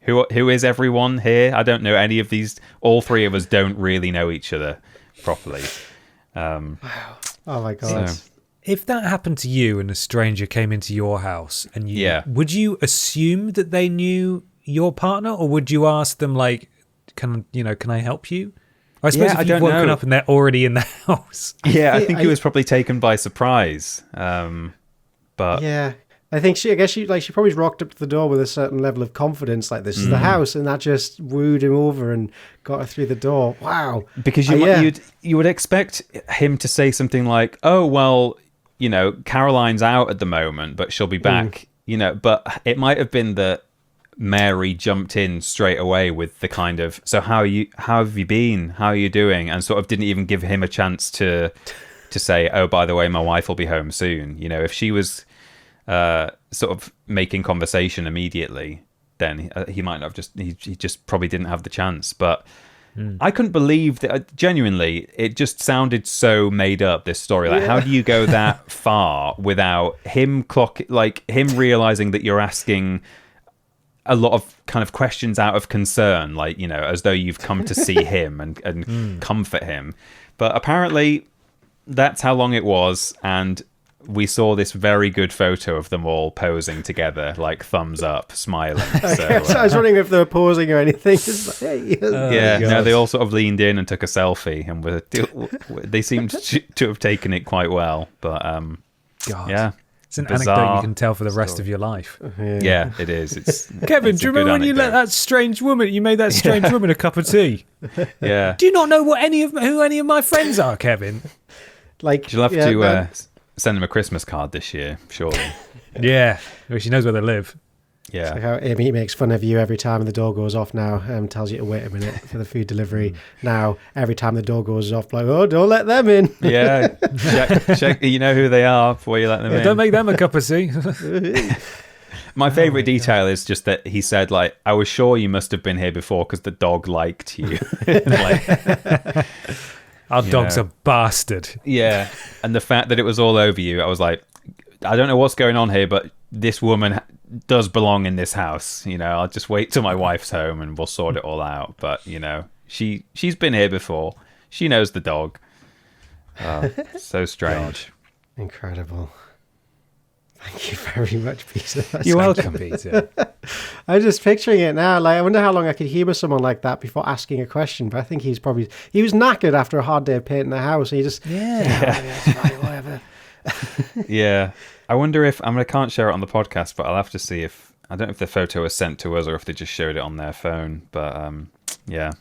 is everyone here? I don't know any of these. All three of us don't really know each other properly. Wow. Oh my God. So, if that happened to you and a stranger came into your house, and would you assume that they knew your partner, or would you ask them like, can I help you? I suppose if you've woken up and they're already in the house. Yeah, I think he was probably taken by surprise. But yeah, I guess she probably rocked up to the door with a certain level of confidence, like this is the house, and that just wooed him over and got her through the door. Wow. Because you would expect him to say something like, "Oh well, Caroline's out at the moment, but she'll be back." But it might have been that Mary jumped in straight away with the kind of, so how have you been? How are you doing? And sort of didn't even give him a chance to say, oh, by the way, my wife will be home soon. If she was sort of making conversation immediately, then he might not have he just probably didn't have the chance. But I couldn't believe that, genuinely, it just sounded so made up, this story. Like, how do you go that far without him realizing that you're asking a lot of kind of questions out of concern, like, as though you've come to see him and comfort him. But apparently that's how long it was. And we saw this very good photo of them all posing together, like thumbs up, smiling. So, I was wondering if they were posing or anything. Just like, hey. No, they all sort of leaned in and took a selfie, and they seemed to have taken it quite well. But God. Yeah. It's an anecdote you can tell for the rest of your life. Yeah, it is. Kevin, do you remember when you made that strange woman a cup of tea? Yeah. Do you not know who any of my friends are, Kevin? You'll have to send him a Christmas card this year, surely. Yeah, well, she knows where they live. Yeah. It's like how Amy makes fun of you every time the door goes off now and tells you to wait a minute for the food delivery. Now, every time the door goes off, like, oh, don't let them in. Yeah. Check, you know who they are before you let them in. Don't make them a cup of tea. My favourite detail is just that he said, like, I was sure you must have been here before because the dog liked you. Like, our dog's a bastard. Yeah. And the fact that it was all over you, I was like, I don't know what's going on here, but this woman does belong in this house. I'll just wait till my wife's home and we'll sort it all out. But, she's been here before. She knows the dog. So strange. God. Incredible. Thank you very much, Peter. You're welcome, Peter. I'm just picturing it now. Like, I wonder how long I could humour someone like that before asking a question. But I think he was knackered after a hard day of painting the house. And he just, that's right, whatever. Yeah. I wonder if, I can't share it on the podcast, but I'll have to see if, I don't know if the photo was sent to us or if they just showed it on their phone. But, yeah.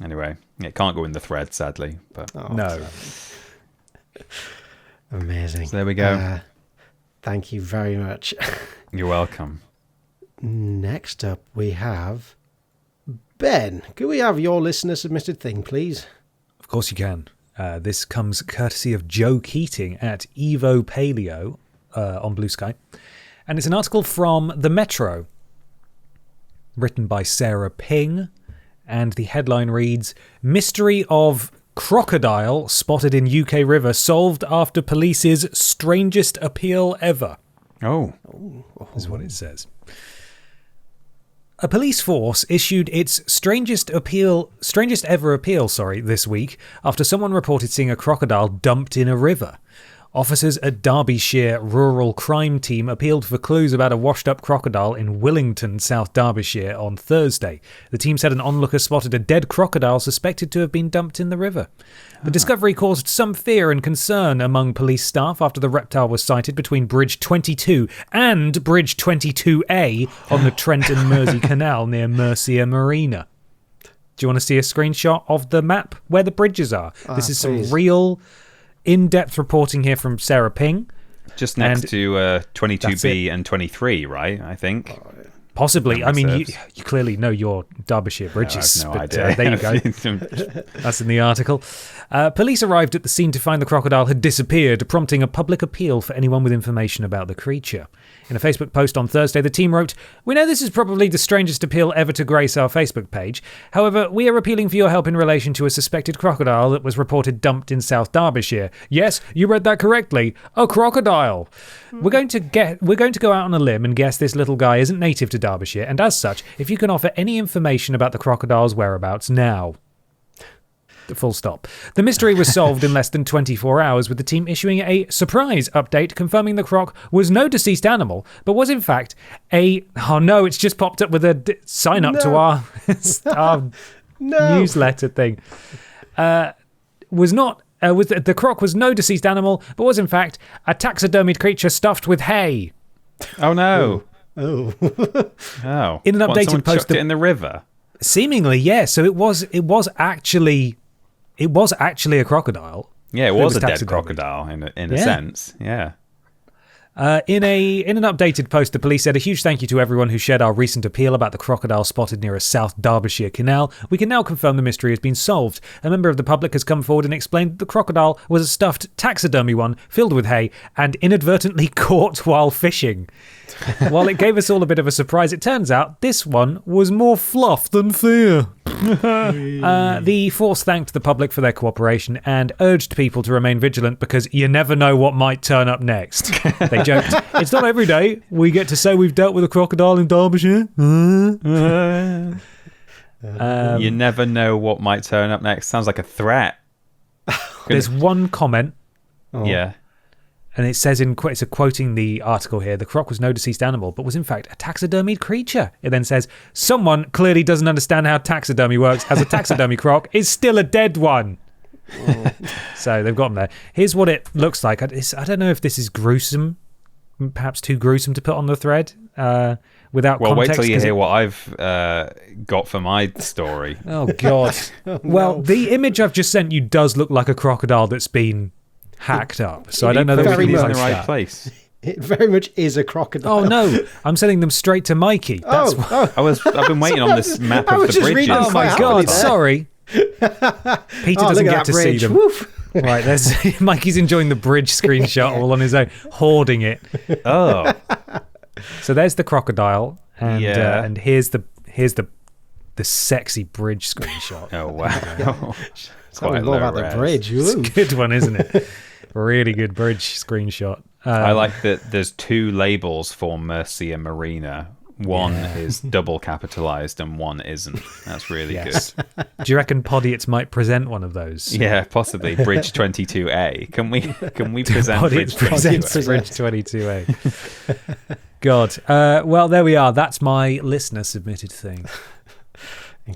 Anyway, it can't go in the thread, sadly. But no. Amazing. So there we go. Thank you very much. You're welcome. Next up, we have Ben. Could we have your listener submitted thing, please? Of course you can. This comes courtesy of Joe Keating at Evo Paleo on Blue Sky. And it's an article from The Metro, written by Sarah Ping. And the headline reads, Mystery of Crocodile spotted in UK river solved after police's strangest appeal ever. Oh. Is what it says. A police force issued its strangest ever appeal this week after someone reported seeing a crocodile dumped in a river. Officers at Derbyshire Rural Crime Team appealed for clues about a washed-up crocodile in Willington, South Derbyshire on Thursday. The team said an onlooker spotted a dead crocodile suspected to have been dumped in the river. The discovery caused some fear and concern among police staff after the reptile was sighted between Bridge 22 and Bridge 22A on the Trent and Mersey Canal near Mercia Marina. Do you want to see a screenshot of the map where the bridges are? This is please. some real in-depth reporting here from Sarah Ping. Just next to 22B and 23, right? I think. Possibly. I mean, you clearly know your Derbyshire bridges. No, I have no idea. There you go. That's in the article. Police arrived at the scene to find the crocodile had disappeared, prompting a public appeal for anyone with information about the creature. In a Facebook post on Thursday, the team wrote, "We know this is probably the strangest appeal ever to grace our Facebook page. However, we are appealing for your help in relation to a suspected crocodile that was reported dumped in South Derbyshire. Yes, you read that correctly. A crocodile. We're going to go out on a limb and guess this little guy isn't native to Derbyshire, and as such, if you can offer any information about the crocodile's whereabouts now." Full stop. The mystery was solved in less than 24 hours, with the team issuing a surprise update confirming the croc was no deceased animal, but was in fact it's just popped up with a sign up to our newsletter thing. The croc was no deceased animal, but was in fact a taxidermied creature stuffed with hay. Oh no! Oh. Oh! In an updated post, chucked it in the river. Seemingly, yeah. So it was actually a crocodile. Yeah, it was a dead crocodile in a sense. Yeah. In an updated post, the police said, "A huge thank you to everyone who shared our recent appeal about the crocodile spotted near a South Derbyshire canal. We can now confirm the mystery has been solved. A member of the public has come forward and explained that the crocodile was a stuffed taxidermy one filled with hay and inadvertently caught while fishing. While it gave us all a bit of a surprise, it turns out this one was more fluff than fear." The force thanked the public for their cooperation and urged people to remain vigilant because you never know what might turn up next. They joked, "It's not every day we get to say we've dealt with a crocodile in Derbyshire." You never know what might turn up next. Sounds like a threat. There's one comment. Yeah. And it says, it's quoting the article here, "The croc was no deceased animal, but was in fact a taxidermied creature." It then says, "Someone clearly doesn't understand how taxidermy works, as a taxidermy croc is still a dead one." So they've got them there. Here's what it looks like. I don't know if this is gruesome, perhaps too gruesome to put on the thread without context. Wait till you hear what I've got for my story. Oh, God. Well, the image I've just sent you does look like a crocodile that's been hacked up. So I don't know that that we he's can in the post right that. place. It very much is a crocodile. Oh no! I'm sending them straight to Mikey. That's I've been waiting on this map of the bridges. Oh my god! Sorry, Peter doesn't get to see them. Right, there's Mikey's enjoying the bridge screenshot all on his own, hoarding it. Oh, so there's the crocodile, and here's the sexy bridge screenshot. Oh wow! Tell me more about the bridge. It's a good one, isn't it? Really good bridge screenshot. I like that there's two labels for Murcia Marina. One is double capitalized and one isn't. That's really good. Do you reckon Podiots might present one of those? Yeah, possibly. Bridge 22A. Can we present Bridge 22A? God. Well, there we are. That's my listener submitted thing.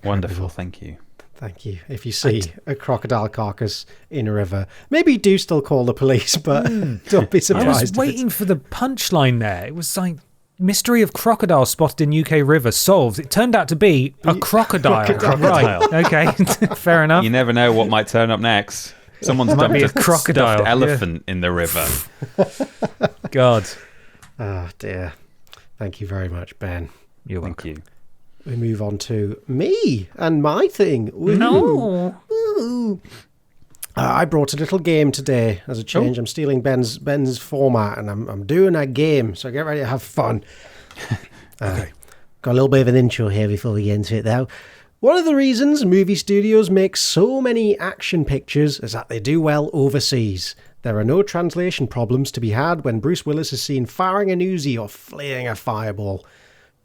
Wonderful. Thank you. Thank you. If you see a crocodile carcass in a river, maybe do still call the police, but don't be surprised. I was waiting for the punchline there. It was like, mystery of crocodile spotted in UK river solved. It turned out to be a crocodile. Right. Okay. Fair enough. You never know what might turn up next. Someone's dumped a crocodile elephant in the river. God. Oh, dear. Thank you very much, Ben. You're welcome. Thank you. We move on to me and my thing. Woo-hoo. No. Woo. I brought a little game today as a change. I'm stealing Ben's format, and I'm doing a game. So get ready to have fun. Okay. Got a little bit of an intro here before we get into it, though. One of the reasons movie studios make so many action pictures is that they do well overseas. There are no translation problems to be had when Bruce Willis is seen firing an Uzi or flaying a fireball.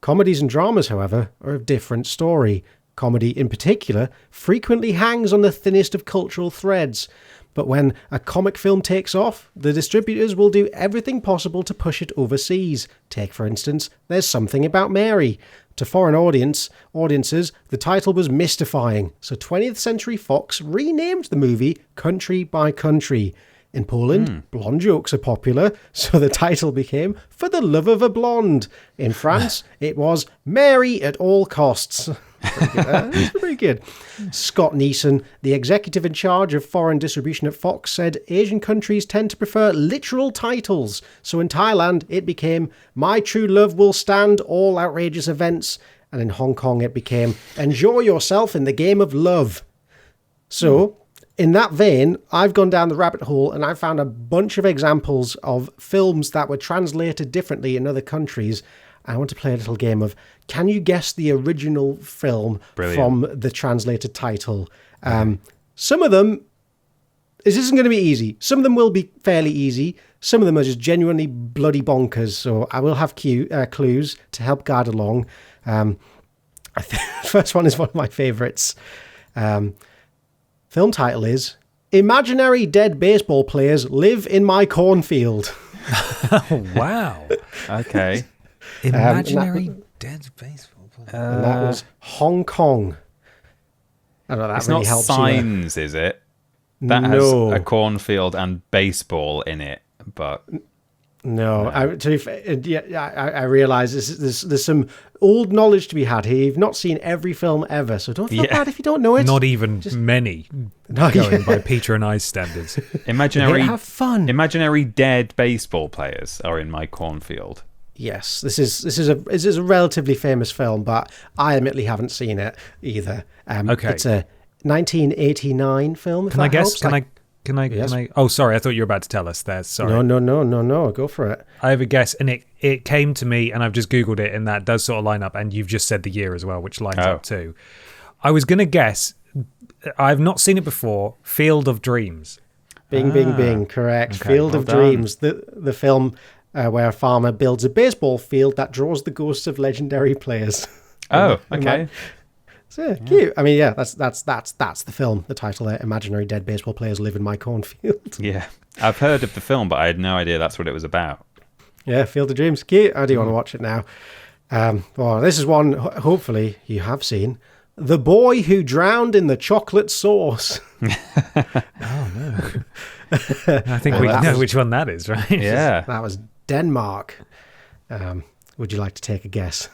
Comedies and dramas, however, are a different story. Comedy, in particular, frequently hangs on the thinnest of cultural threads. But when a comic film takes off, the distributors will do everything possible to push it overseas. Take, for instance, There's Something About Mary. To foreign audiences, the title was mystifying, so 20th Century Fox renamed the movie Country by Country. In Poland, blonde jokes are popular, so the title became For the Love of a Blonde. In France, it was Mary at All Costs. Pretty good. Scott Neeson, the executive in charge of foreign distribution at Fox, said Asian countries tend to prefer literal titles. So in Thailand, it became My True Love Will Stand All Outrageous Events. And in Hong Kong, it became Enjoy Yourself in the Game of Love. So, in that vein, I've gone down the rabbit hole and I found a bunch of examples of films that were translated differently in other countries. I want to play a little game of, can you guess the original film from the translated title? Some of them, this isn't going to be easy. Some of them will be fairly easy. Some of them are just genuinely bloody bonkers. So I will have clues to help guide along. The first one is one of my favourites. Film title is Imaginary Dead Baseball Players Live in My Cornfield. Oh, wow. Okay. Imaginary dead baseball players. And that was Hong Kong. I don't know, that it's really not helps Signs, is it? That has a cornfield and baseball in it, but... No, I realise there's some old knowledge to be had here. You've not seen every film ever, so don't feel bad if you don't know it. Not even many, going by Peter and I's standards. Have fun. Imaginary dead baseball players are in my cornfield. Yes, this is a relatively famous film, but I admittedly haven't seen it either. Okay, it's a 1989 film. Can I guess? Can I? Oh, sorry. I thought you were about to tell us there. Sorry. No. Go for it. I have a guess, and it came to me, and I've just Googled it, and that does sort of line up, and you've just said the year as well, which lines up too. I was going to guess, I've not seen it before, Field of Dreams. Bing, correct. Okay, Field of Dreams, the film where a farmer builds a baseball field that draws the ghosts of legendary players. Oh, okay. So cute. I mean, that's the film. The title there, Imaginary Dead Baseball Players Live in My Cornfield. Yeah, I've heard of the film, but I had no idea that's what it was about. Yeah, Field of Dreams, cute. I do want to watch it now. Well, this is one hopefully you have seen. The Boy Who Drowned in the Chocolate Sauce. Oh no! I think we know which one that is, right? Yeah, that was Denmark. Would you like to take a guess?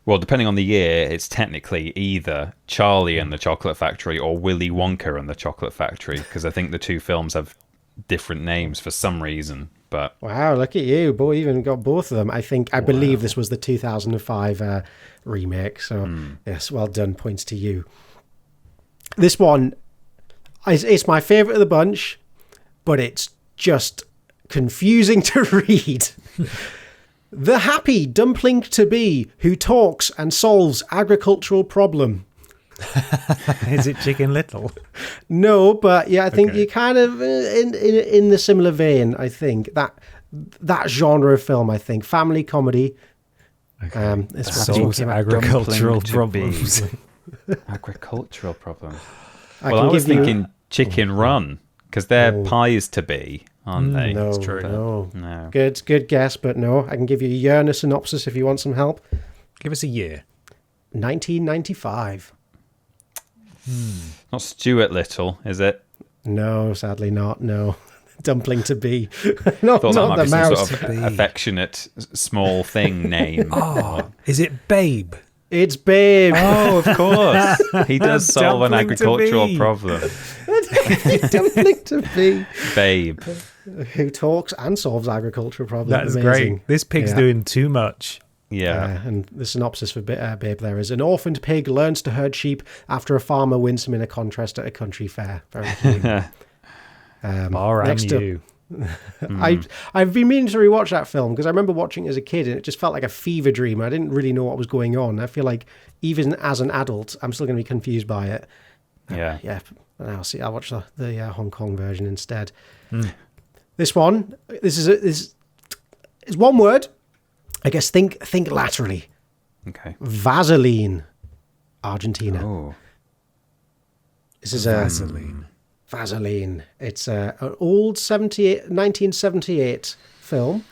Well, depending on the year, it's technically either Charlie and the Chocolate Factory or Willy Wonka and the Chocolate Factory, because I think the two films have different names for some reason. But wow, look at you, boy! Even got both of them. I believe this was the 2005 remake. So yes, well done. Points to you. This one, it's my favorite of the bunch, but it's just confusing to read. The happy dumpling to be who talks and solves agricultural problem. Is it Chicken Little? No, but yeah, I think you're kind of in the similar vein. I think that genre of film. I think family comedy. Okay. Solves agricultural problems. Agricultural problem. Well, I was thinking Chicken Run, because they're pies to be, aren't they? No, It's true. No. Good guess, but no. I can give you a year and a synopsis if you want some help. Give us a year. 1995. Not Stuart Little, is it? No, sadly not. No. Dumpling to be. Not Thought that might the be some mouse. sort of affectionate small thing name. Is it Babe? It's Babe. Oh, of course. He does solve an Dumpling to agricultural be. problem. Dumpling to be. Babe. Who talks and solves agricultural problems. That is Amazing. great. This pig's doing too much. Yeah. And the synopsis for Babe there is: an orphaned pig learns to herd sheep after a farmer wins him in a contest at a country fair. Very cute. Next up, I've been meaning to rewatch that film because I remember watching it as a kid and it just felt like a fever dream. I didn't really know what was going on. I feel like even as an adult, I'm still going to be confused by it. Yeah. Yeah. I'll watch the Hong Kong version instead. This one, this is one word. I guess think laterally. Okay. Vaseline, Argentina. Oh. This is Vaseline. It's an old 1978 film.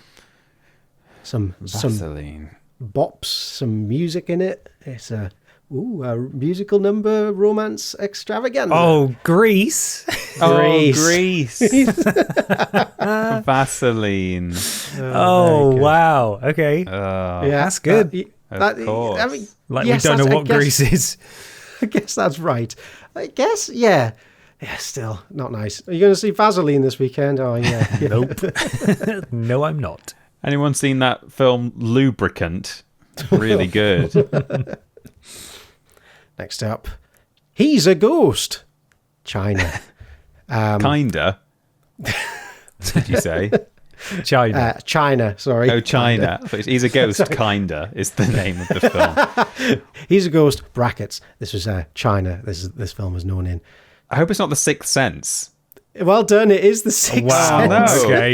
Some Vaseline. bops, some music in it. It's a musical number romance extravaganza. Oh, Grease. Grease. Vaseline. Oh, wow. Okay. Yeah, that's good. Of course. I mean, Like yes, we don't know I what guess- Grease is. I guess that's right. I guess, yeah. Yeah, still not nice. Are you going to see Vaseline this weekend? Oh, yeah. Nope. No, I'm not. Anyone seen that film Lubricant? Really good. Next up, he's a ghost. China. Kinda. Did you say? China. China, sorry. Oh, China. He's a ghost, kinda, is the name of the film. He's a ghost, brackets. This was China. This film was known in. I hope it's not The Sixth Sense. Well done, it is The Sixth Wow. Sense. no. Okay.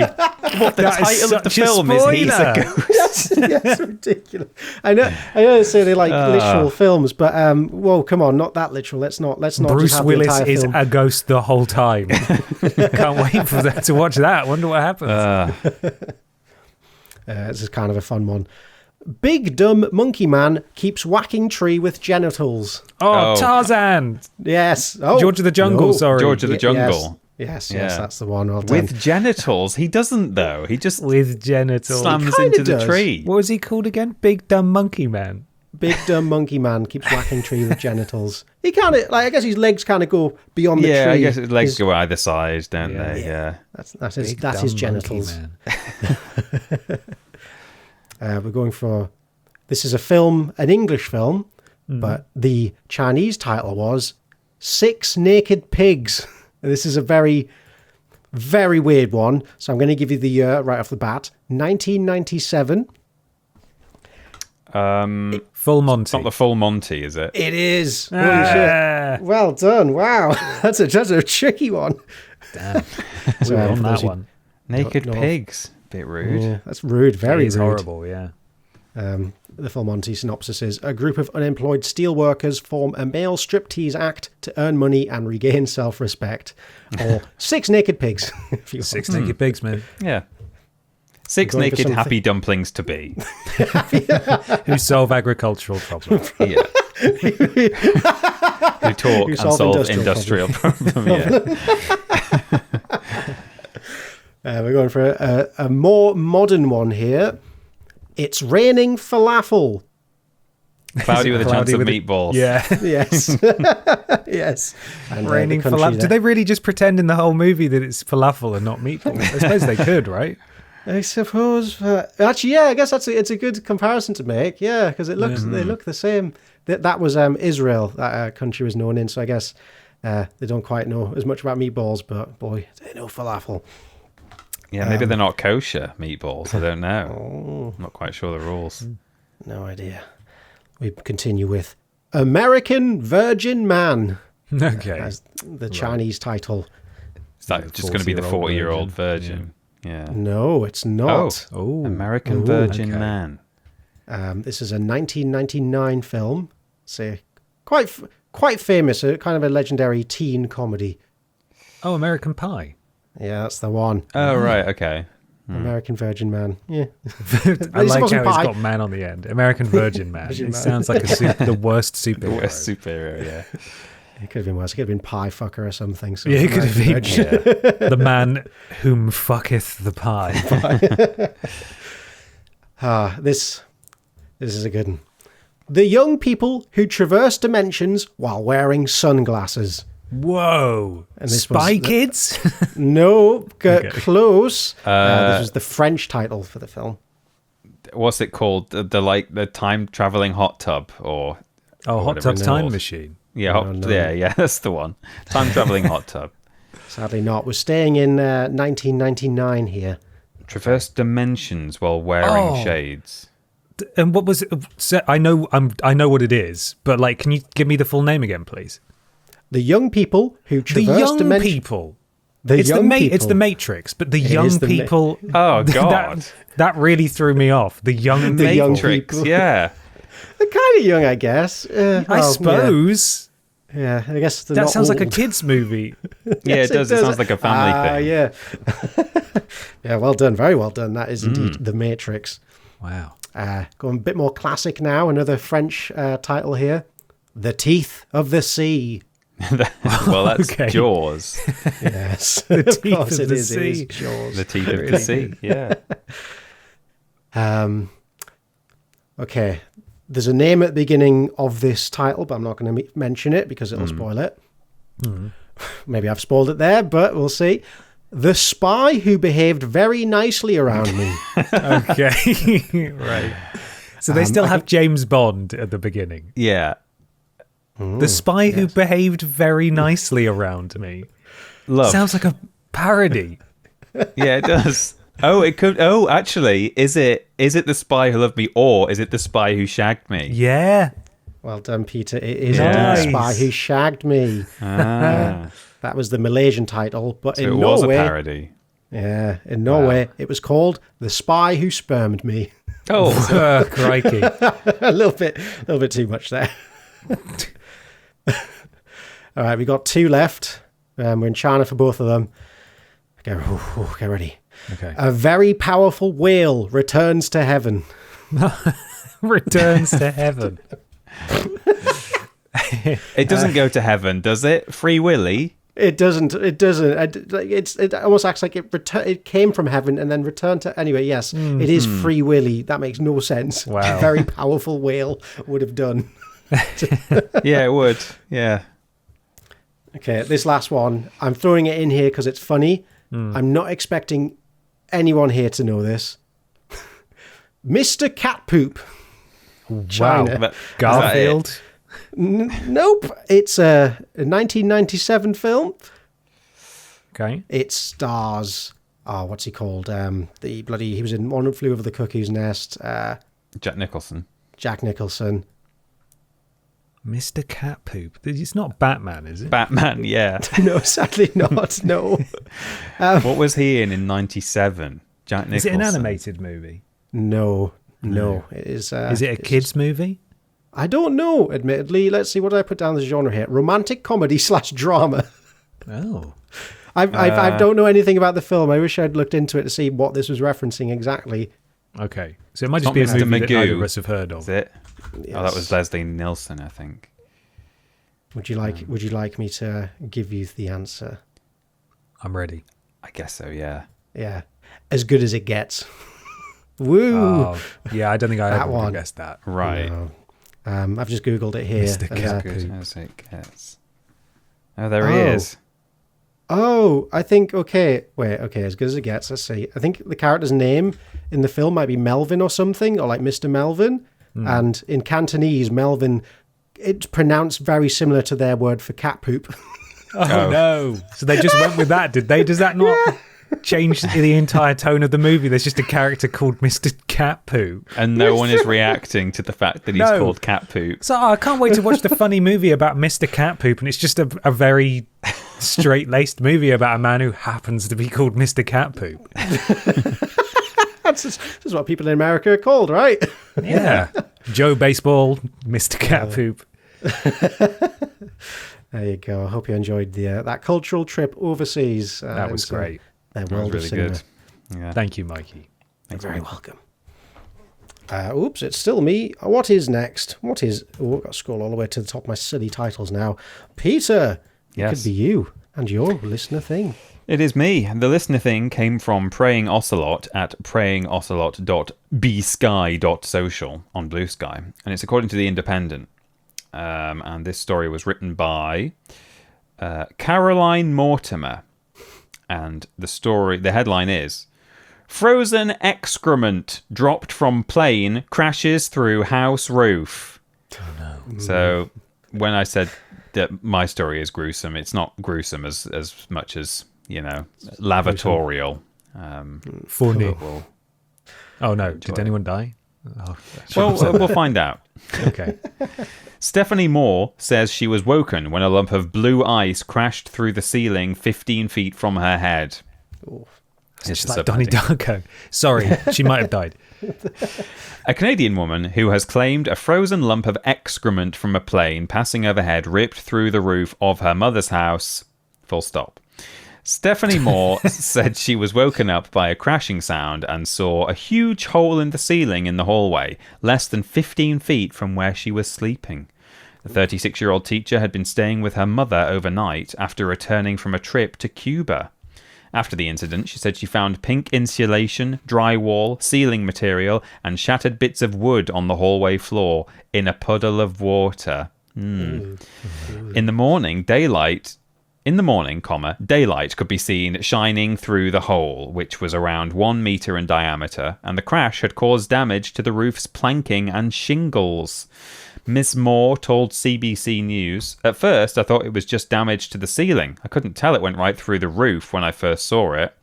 What the title of the film is He's a Ghost. Yes, ridiculous. I know they say they like literal films, but whoa, come on, not that literal. Let's not just Bruce have Willis the entire is film. a ghost the whole time. Can't wait for that to watch that. Wonder what happens. This is kind of a fun one. Big dumb monkey man keeps whacking tree with genitals. Oh, Oh. Tarzan. Yes. Oh, George of the Jungle, no. sorry. George of the Jungle. Yes, Yeah. that's the one. Well done. With genitals. He doesn't, though. He just With genitals. slams kinda into the does. tree. What was he called again? Big Dumb Monkey Man. Big dumb monkey man keeps whacking tree with genitals. He kind of I guess his legs kind of go beyond the tree. Yeah, I guess his legs go either side, don't Yeah. they? Yeah. That's his Big Dumb genitals. Monkey Man. We're going for. This is a film, an English film, but the Chinese title was Six Naked Pigs. This is a very, very weird one. So I'm going to give you the year right off the bat. 1997. Full Monty. It's not the full Monty, is it? It is. Holy Ah, shit. Well done. Wow. That's a tricky one. damn. So, We were on for that those who- one. Naked no. pigs. Bit rude. Yeah, that's rude. Very It is rude. horrible, yeah. The full Monty synopsis is: a group of unemployed steelworkers form a male striptease act to earn money and regain self-respect. Or Six Naked Pigs. If you Six Naked Pigs, man. Yeah. Six Going for naked something- happy dumplings to be. Who solve agricultural problems. Yeah. Who talk and solve solve industrial industrial problem. Yeah. We're going for a more modern one here. It's raining falafel. Cloudy with a chance Cloudy of with a- meatballs. Yeah. Yes. Yes. And, Raining the country falafel. there- Do they really just pretend in the whole movie that it's falafel and not meatballs? I suppose they could, right? I suppose. Actually, yeah, I guess it's a good comparison to make. Yeah, because they look the same. That was Israel, that country was known in. So I guess they don't quite know as much about meatballs, but boy, they know falafel. Yeah, maybe they're not kosher meatballs. I don't know. I'm not quite sure the rules. No idea. We continue with American Virgin Man. Okay. As the Chinese title. Is that just going to be the 40-year-old virgin? Yeah. No, it's not. Oh, American Virgin Man. This is a 1999 film. It's quite famous, kind of a legendary teen comedy. Oh, American Pie. Yeah, that's the one. Oh, right, okay. American Virgin Man. Yeah. I like how it's got man on the end. American Virgin Man. It sounds like the worst superhero. The worst superhero, yeah. It could have been worse. It could have been Pie Fucker or something. So yeah, it could have been the man whom fucketh the pie. This is a good one. The young people who traverse dimensions while wearing sunglasses. Whoa. And Spy Kids? No, close. This was the French title for the film. What's it called? The time traveling hot tub or Hot Tub Time Machine. Yeah, yeah, that's the one. Time traveling hot tub. Sadly not. We're staying in 1999 here. Traverse dimensions while wearing shades. And what was it? I know what it is, but like, can you give me the full name again, please? The young people who traverse dimensions. People. It's the Matrix, but the young people. Oh God, that really threw me off. The young Matrix, yeah. They're kind of young, I guess. I suppose. Yeah, I guess that sounds like a kids' movie. Yeah, it does. It sounds like a family thing. Yeah. Yeah, well done. Very well done. That is indeed The Matrix. Wow. Going a bit more classic now. Another French title here. The Teeth of the Sea. Well, that's Jaws. Yes. The Teeth of the Sea. It is Jaws. The Teeth of the Sea, yeah. Okay. There's a name at the beginning of this title, but I'm not going to mention it because it'll spoil it. Maybe I've spoiled it there, but we'll see. The Spy Who Behaved Very Nicely Around Me. Okay. Right. So they still have James Bond at the beginning. Yeah. The Spy Who Behaved Very Nicely Around Me. Sounds like a parody. Yeah, it does. Oh, it could. Oh, actually, is it The Spy Who Loved Me, or is it The Spy Who Shagged Me? Yeah. Well done, Peter. It is The Spy Who Shagged Me. That was the Malaysian title, but so in it Norway, was a parody. Yeah, in Norway, it was called The Spy Who Spermed Me. Oh, crikey! a little bit too much there. All right, we got two left. We're in China for both of them. Get ready. Okay. A very powerful whale returns to heaven. Returns to heaven. It doesn't go to heaven, does it? Free Willy? It doesn't. It almost acts like it came from heaven and then returned to. Anyway, yes, it is Free Willy. That makes no sense. Wow. A very powerful whale would have done. Yeah, it would. Yeah. Okay, this last one, I'm throwing it in here because it's funny. I'm not expecting anyone here to know this. Mr. Cat Poop. China. Wow. Garfield. Nope. It's a 1997 film. Okay. It stars, what's he called? He was in One Flew Over the Cuckoo's Nest. Jack Nicholson. Mr. Cat Poop. It's not Batman, is it? Batman, yeah. No, sadly not. No. What was he in 97? Jack Nicholson. Is it an animated movie? No. It is. Is it a kids' movie? I don't know, admittedly. Let's see, what did I put down the genre here? Romantic comedy / drama. Oh. I don't know anything about the film. I wish I'd looked into it to see what this was referencing exactly. Okay. So it might just be a movie that neither of us have heard of. Is it? Yes. Oh, that was Leslie Nielsen, I think. Would you like me to give you the answer? I'm ready. I guess so, yeah. Yeah. As good as it gets. Woo! Oh, yeah, I don't think I ever would have guessed that. Right. No. I've just Googled it here. Mr. Cat As good as it gets. Oh, there he is. Oh, I think, okay, as good as it gets, let's see. I think the character's name in the film might be Melvin or something, or like Mr. Melvin. And in Cantonese, Melvin, it's pronounced very similar to their word for cat poop. Oh, no. So they just went with that, did they? Does that not change the entire tone of the movie? There's just a character called Mr. Cat Poo. And no one is reacting to the fact that he's called Cat Poop. So I can't wait to watch the funny movie about Mr. Cat Poop, and it's just a very straight-laced movie about a man who happens to be called Mr. Cat Poop. This is what people in America are called, right? Yeah. Joe Baseball, Mr. Cat Poop. There you go. I hope you enjoyed that cultural trip overseas. That was great. That was really good. Yeah. Thank you, Mikey. You're very welcome. Oops, it's still me. What is next? I've got to scroll all the way to the top of my silly titles now. Peter, it could be you and your listener thing. It is me. The listener thing came from Praying Ocelot at prayingocelot.bsky.social on Blue Sky, and it's according to The Independent. And this story was written by Caroline Mortimer. And the headline is, Frozen excrement dropped from plane crashes through house roof. Oh, no. So when I said that my story is gruesome, it's not gruesome as much as, lavatorial. Funny. Oh, no. Did anyone die? Oh, well, we'll find out. Okay. Stephanie Moore says she was woken when a lump of blue ice crashed through the ceiling 15 feet from her head. Ooh. It's just like Donnie Darko. Sorry, she might have died. A Canadian woman who has claimed a frozen lump of excrement from a plane passing overhead ripped through the roof of her mother's house. Full stop. Stephanie Moore said she was woken up by a crashing sound and saw a huge hole in the ceiling in the hallway, less than 15 feet from where she was sleeping. The 36-year-old teacher had been staying with her mother overnight after returning from a trip to Cuba. After the incident, she said she found pink insulation, drywall, ceiling material, and shattered bits of wood on the hallway floor in a puddle of water. In the morning, daylight could be seen shining through the hole, which was around 1 meter in diameter, and the crash had caused damage to the roof's planking and shingles. Miss Moore told CBC News, "At first, I thought it was just damage to the ceiling. I couldn't tell it went right through the roof when I first saw it."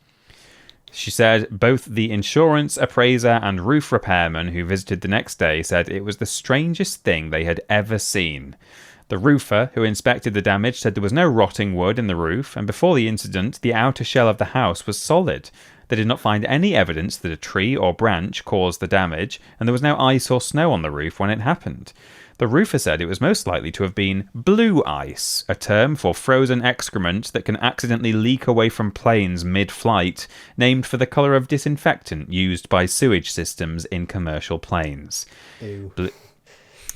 She said both the insurance appraiser and roof repairman who visited the next day said it was the strangest thing they had ever seen. The roofer, who inspected the damage, said there was no rotting wood in the roof, and before the incident, the outer shell of the house was solid. They did not find any evidence that a tree or branch caused the damage, and there was no ice or snow on the roof when it happened. The roofer said it was most likely to have been blue ice, a term for frozen excrement that can accidentally leak away from planes mid-flight, named for the colour of disinfectant used by sewage systems in commercial planes.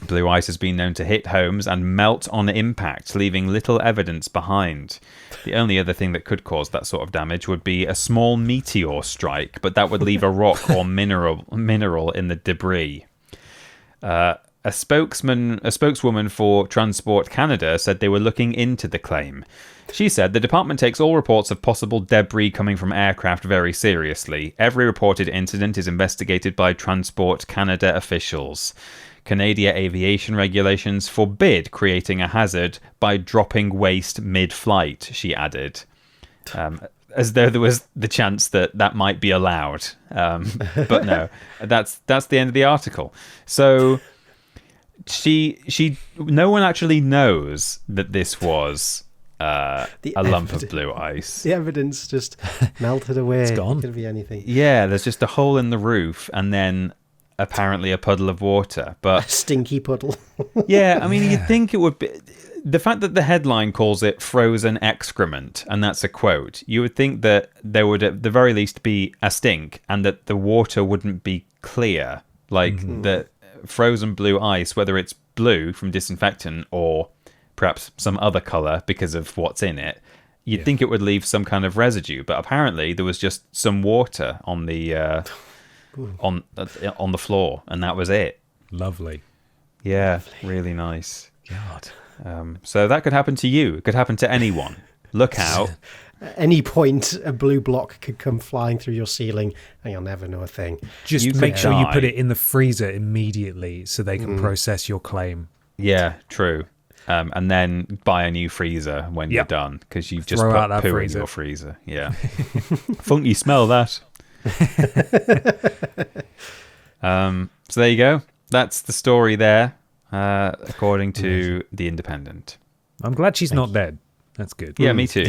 Blue ice has been known to hit homes and melt on impact, leaving little evidence behind. The only other thing that could cause that sort of damage would be a small meteor strike, but that would leave a rock or mineral in the debris. A spokeswoman for Transport Canada said they were looking into the claim. She said the department takes all reports of possible debris coming from aircraft very seriously. Every reported incident is investigated by Transport Canada officials. Canadian aviation regulations forbid creating a hazard by dropping waste mid-flight, she added. As though there was the chance that might be allowed. But no, that's the end of the article. So no one actually knows that this was a lump of blue ice. The evidence just melted away. It's gone. It could be anything. Yeah, there's just a hole in the roof and then apparently a puddle of water. But a stinky puddle. Yeah, I mean, you'd think it would be... The fact that the headline calls it frozen excrement, and that's a quote, you would think that there would at the very least be a stink and that the water wouldn't be clear. Like the frozen blue ice, whether it's blue from disinfectant or perhaps some other colour because of what's in it, you'd think it would leave some kind of residue. But apparently there was just some water on the on the floor, and that was it. Lovely. Yeah, really nice. God. So that could happen to you. It could happen to anyone. look out. At any point, a blue block could come flying through your ceiling, and you'll never know a thing. Just make sure you put it in the freezer immediately so they can process your claim. Yeah, true. And then buy a new freezer when you're done, because you've just put poo in your freezer. Yeah. Funky smell, that. So there you go. That's the story there, according to The Independent. I'm glad she's not dead. That's good. Yeah, me too.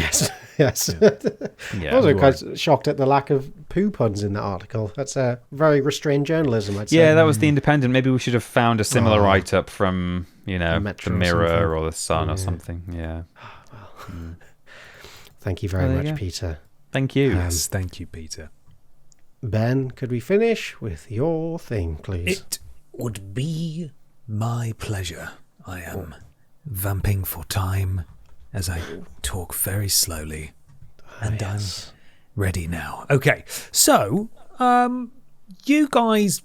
Yes. I was quite shocked at the lack of poo puns in that article. That's a very restrained journalism, I'd say. Yeah, that was The Independent. Maybe we should have found a similar write-up from, the Mirror or The Sun or something. Yeah. Thank you very much, Peter. Thank you. Yes, thank you, Peter. Ben, could we finish with your thing, please? It would be my pleasure. I am vamping for time as I talk very slowly. And I'm ready now. Okay, so you guys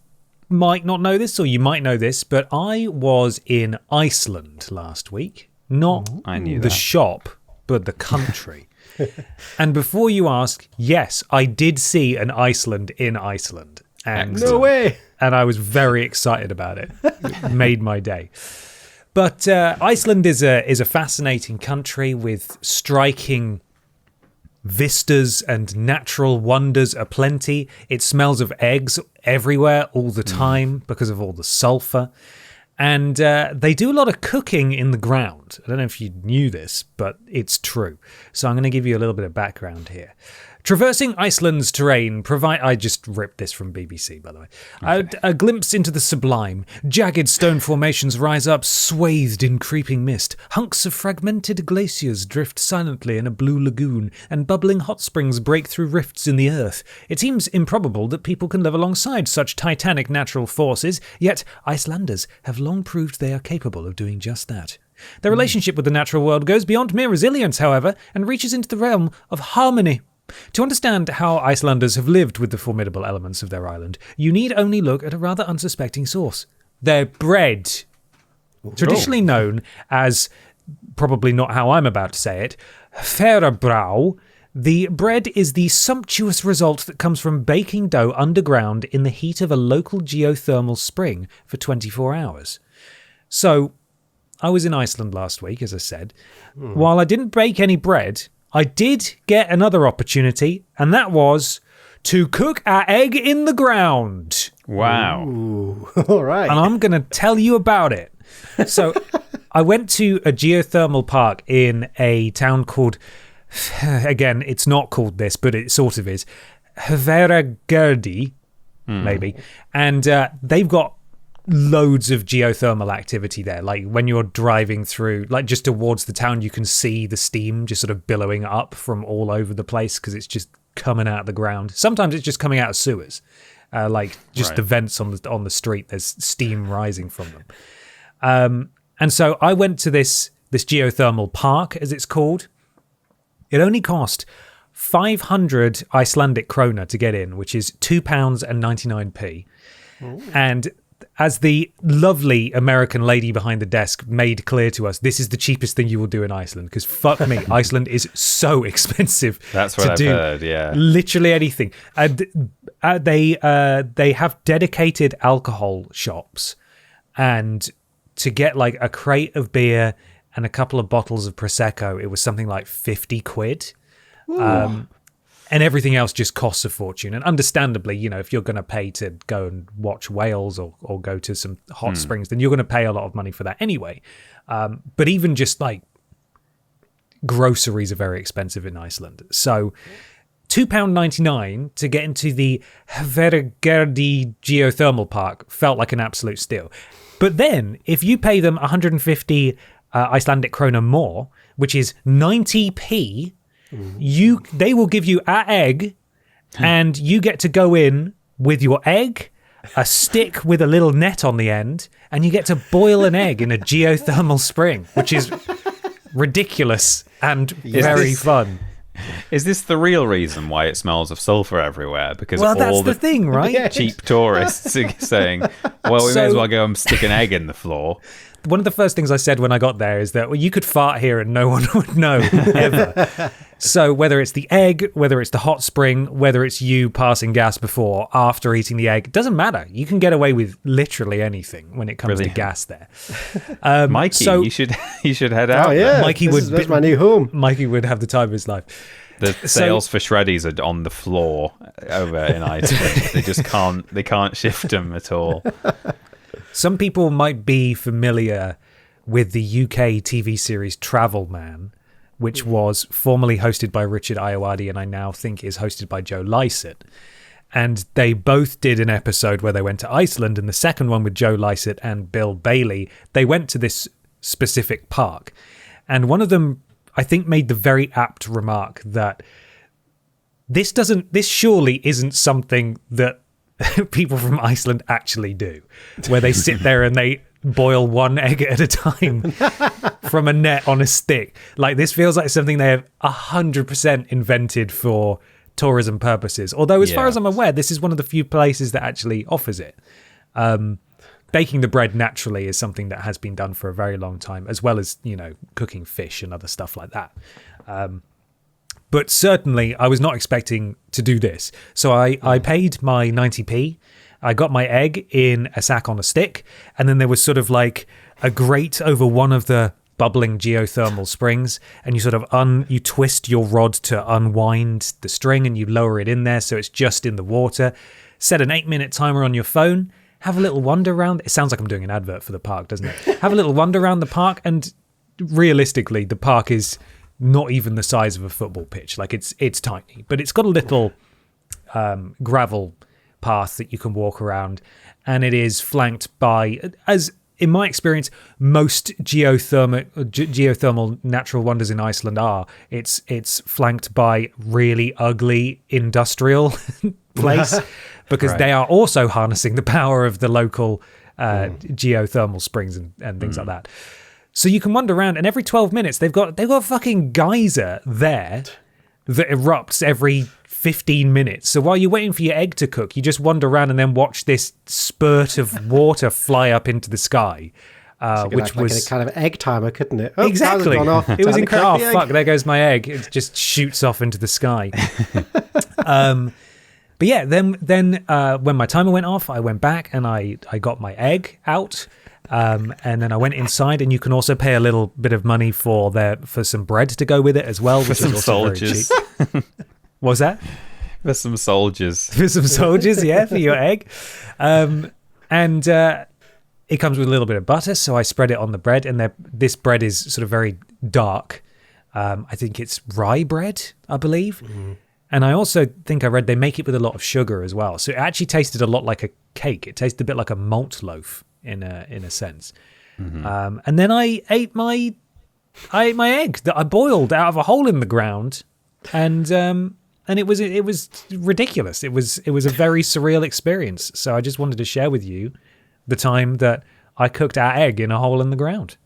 might not know this, or you might know this, but I was in Iceland last week. Not I knew the that. shop, but the country. And before you ask, yes, I did see an Iceland in Iceland. And, no way! And I was very excited about it. It made my day. But Iceland is a fascinating country with striking vistas and natural wonders aplenty. It smells of eggs everywhere all the time because of all the sulfur. And they do a lot of cooking in the ground. I don't know if you knew this, but it's true. So I'm going to give you a little bit of background here. Traversing Iceland's terrain I just ripped this from BBC, by the way. Okay. A glimpse into the sublime. Jagged stone formations rise up, swathed in creeping mist. Hunks of fragmented glaciers drift silently in a blue lagoon, and bubbling hot springs break through rifts in the earth. It seems improbable that people can live alongside such titanic natural forces, yet Icelanders have long proved they are capable of doing just that. Their relationship with the natural world goes beyond mere resilience, however, and reaches into the realm of harmony. To understand how Icelanders have lived with the formidable elements of their island, you need only look at a rather unsuspecting source. Their bread. Traditionally known as, probably not how I'm about to say it, færabrá, the bread is the sumptuous result that comes from baking dough underground in the heat of a local geothermal spring for 24 hours. So, I was in Iceland last week, as I said. While I didn't bake any bread, I did get another opportunity, and that was to cook our egg in the ground. Wow. Ooh, all right. And I'm going to tell you about it. So I went to a geothermal park in a town called, again, it's not called this, but it sort of is, Hveragerði, maybe. And they've got loads of geothermal activity there. Like when you're driving through, like just towards the town, you can see the steam just sort of billowing up from all over the place because it's just coming out of the ground. Sometimes it's just coming out of sewers, like just the vents on the street. There's steam rising from them. And so I went to this geothermal park, as it's called. It only cost 500 Icelandic krona to get in, which is £2.99. And as the lovely American lady behind the desk made clear to us, this is the cheapest thing you will do in Iceland, because fuck me, Iceland is so expensive. That's what I've heard, yeah. Literally anything. They have dedicated alcohol shops, and to get like a crate of beer and a couple of bottles of Prosecco, it was something like 50 quid. And everything else just costs a fortune. And understandably, you know, if you're going to pay to go and watch whales or go to some hot springs, then you're going to pay a lot of money for that anyway. But even just like groceries are very expensive in Iceland. So £2.99 to get into the Hveragerði geothermal park felt like an absolute steal. But then if you pay them 150 Icelandic krona more, which is 90p, they will give you an egg, and you get to go in with your egg, a stick with a little net on the end, and you get to boil an egg in a geothermal spring, which is ridiculous and very fun. Is this the real reason why it smells of sulfur everywhere? Because well, all that's the thing, right? Cheap tourists are saying, well, we may as well go and stick an egg in the floor. one of the first things I said when I got there is that, well, you could fart here and no one would know, ever. So whether it's the egg, whether it's the hot spring, whether it's you passing gas before, after eating the egg, it doesn't matter. You can get away with literally anything when it comes to gas there. Mikey, you should head out. Oh, yeah. That's my new home. Mikey would have the time of his life. The sales for shreddies are on the floor over in Iceland. They can't shift them at all. Some people might be familiar with the UK TV series Travel Man, which was formerly hosted by Richard Ayoade and I now think is hosted by Joe Lycett. And they both did an episode where they went to Iceland, and the second one with Joe Lycett and Bill Bailey, they went to this specific park. And one of them, I think, made the very apt remark that this surely isn't something that people from Iceland actually do, where they sit there and they boil one egg at a time from a net on a stick. Like, this feels like something they have 100% invented for tourism purposes. Although, as far as I'm aware, this is one of the few places that actually offers it. Baking the bread naturally is something that has been done for a very long time, as well as, cooking fish and other stuff like that. But certainly, I was not expecting to do this. So I paid my 90p. I got my egg in a sack on a stick, and then there was sort of like a grate over one of the bubbling geothermal springs, and you sort of you twist your rod to unwind the string, and you lower it in there so it's just in the water. Set an 8-minute timer on your phone. Have a little wander around. It sounds like I'm doing an advert for the park, doesn't it? Have a little wander around the park, and realistically, the park is not even the size of a football pitch. Like, it's tiny, but it's got a little gravel path that you can walk around, and it is flanked by, as in my experience, most geothermal natural wonders in Iceland are. It's flanked by really ugly industrial place. Because they are also harnessing the power of the local geothermal springs and things like that. So you can wander around, and every 12 minutes they've got a fucking geyser there that erupts every 15 minutes. So while you're waiting for your egg to cook, you just wander around and then watch this spurt of water fly up into the sky. Which was like a kind of egg timer, couldn't it? Oh, exactly. It was incredible. Oh, fuck, there goes my egg. It just shoots off into the sky. But yeah, then when my timer went off, I went back and I got my egg out, and then I went inside, and you can also pay a little bit of money for some bread to go with it as well, which is also soldiers. Very cheap. What was that? For some soldiers. For some soldiers, yeah, for your egg. And it comes with a little bit of butter, so I spread it on the bread, and this bread is sort of very dark. I think it's rye bread, I believe. Mm-hmm. And I also think I read they make it with a lot of sugar as well. So it actually tasted a lot like a cake. It tasted a bit like a malt loaf in a sense. Mm-hmm. And then I ate my egg that I boiled out of a hole in the ground, and it was ridiculous. It was a very surreal experience. So I just wanted to share with you the time that I cooked our egg in a hole in the ground.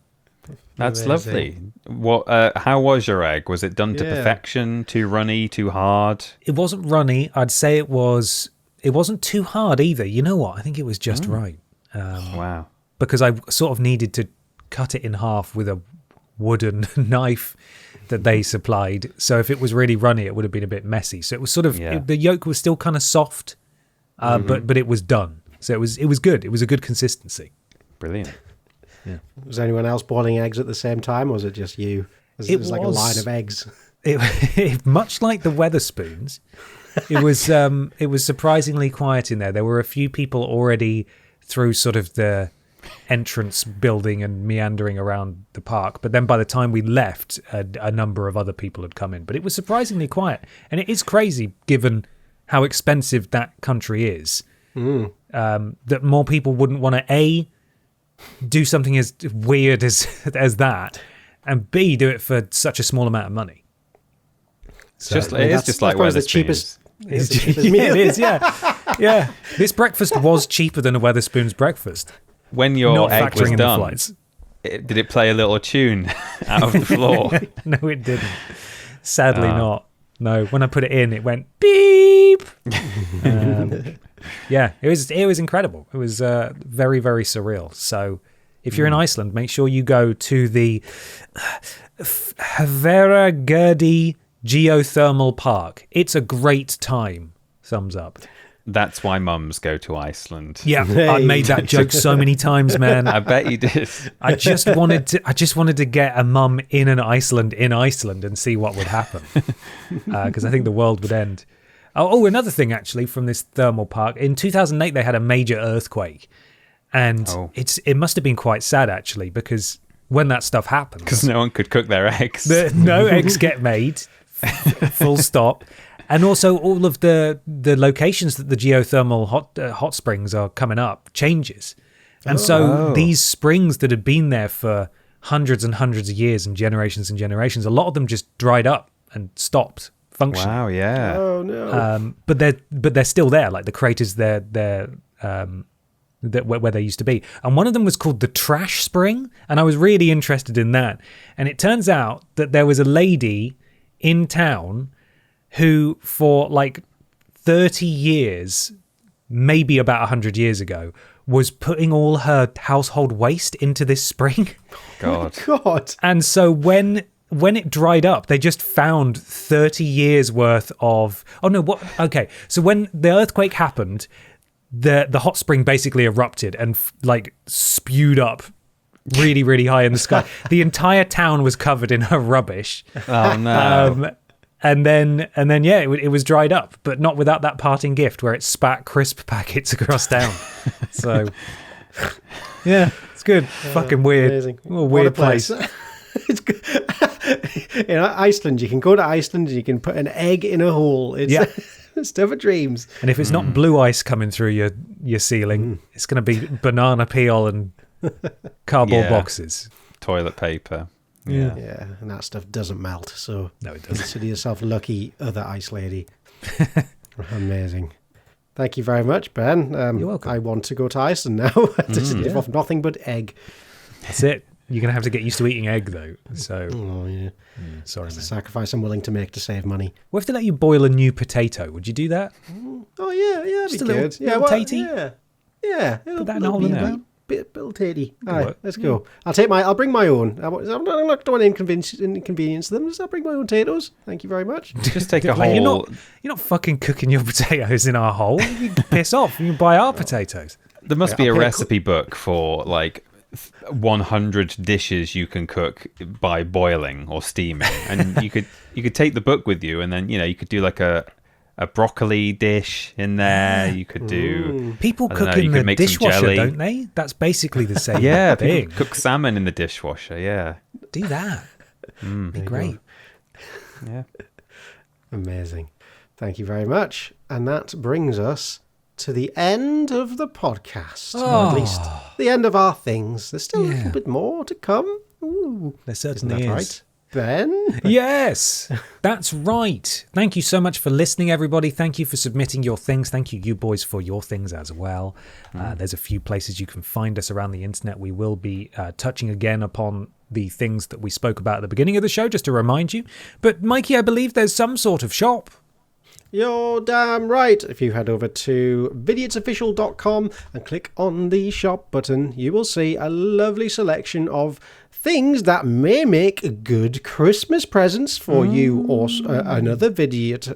That's lovely. What? How was your egg? Was it done to perfection? Too runny? Too hard? It wasn't runny. I'd say it wasn't too hard either. You know what? I think it was just right. Wow. Because I sort of needed to cut it in half with a wooden knife that they supplied. So if it was really runny, it would have been a bit messy. So it was sort of the yolk was still kind of soft, but it was done. So it was good. It was a good consistency. Brilliant. Yeah. Was anyone else boiling eggs at the same time, or was it just you? It was like a line of eggs. It much like the Weatherspoons, it was surprisingly quiet in there. There were a few people already through sort of the entrance building and meandering around the park, but then by the time we left, a number of other people had come in. But it was surprisingly quiet, and it is crazy given how expensive that country is. That more people wouldn't want to do something as weird as that, and B, do it for such a small amount of money. So, it is just like Weatherspoons. The cheapest. It's the cheapest meal. It is, yeah. This breakfast was cheaper than a Weatherspoons breakfast. When your egg was done, did it play a little tune out of the floor? No, it didn't. Sadly not. No, when I put it in, it went beep. Yeah, it was incredible. It was very, very surreal. So If you're in Iceland, make sure you go to the Hveragerði Geothermal Park. It's a great time. Thumbs up. That's why mums go to Iceland. Yeah, I made that joke so many times, man. I bet you did. I just wanted to get a mum in Iceland and see what would happen, because I think the world would end. Oh, another thing actually from this thermal park. In 2008, they had a major earthquake, and it must have been quite sad actually, because when that stuff happens, because no one could cook their eggs. No eggs get made. Full stop. And also all of the locations that the geothermal hot springs are coming up changes. And so these springs that had been there for hundreds and hundreds of years and generations, a lot of them just dried up and stopped functioning. Wow, yeah. Oh, no. But they're still there, like the craters where they used to be. And one of them was called the Trash Spring, and I was really interested in that. And it turns out that there was a lady in town who for like 30 years, maybe about 100 years ago, was putting all her household waste into this spring. God. God. And so when it dried up, they just found 30 years worth of... Oh, no, what? Okay, so when the earthquake happened, the hot spring basically erupted and like spewed up really, really high in the sky. The entire town was covered in her rubbish. Oh, no. And then, yeah, it was dried up, but not without that parting gift where it spat crisp packets across town. So, yeah, it's good. Fucking weird. Amazing. What a weird place. It's good. In Iceland, you can go to Iceland and you can put an egg in a hole. It's stuff of dreams. And if it's not blue ice coming through your ceiling, it's going to be banana peel and cardboard boxes. Toilet paper. Yeah, and that stuff doesn't melt, so no, it doesn't. Consider yourself lucky, other ice lady. Amazing. Thank you very much, Ben. You're welcome. I want to go to Iceland now to live off nothing but egg. That's it. You're going to have to get used to eating egg, though. So, sorry, man. It's a sacrifice I'm willing to make to save money. What if they let you boil a new potato? Would you do that? Oh, yeah, Just that'd be good. Little tatey? Yeah. Put that in a hole in the ground. Little tatey. All right, let's go. I'll bring my own. I'm not going to inconvenience them. I'll bring my own potatoes. Thank you very much. Just take a whole... You're not fucking cooking your potatoes in our hole. You piss off. You buy our potatoes. There must be a recipe book for like 100 dishes you can cook by boiling or steaming, and you could take the book with you, and then you could do like a broccoli dish in there. You could do... People cook in the dishwasher, don't they? That's basically the same thing. People cook salmon in the dishwasher, yeah. Do that. Be great. Yeah. Amazing. Thank you very much. And that brings us to the end of the podcast. Or at least the end of our things. There's still a little bit more to come. Ooh, there certainly is. Right? Ben? Yes, that's right. Thank you so much for listening, everybody. Thank you for submitting your things. Thank you boys, for your things as well. There's a few places you can find us around the internet. We will be touching again upon the things that we spoke about at the beginning of the show, just to remind you. But Mikey, I believe there's some sort of shop. You're damn right. If you head over to vidiotsofficial.com and click on the shop button, you will see a lovely selection of things that may make good Christmas presents for you or another Vidioac.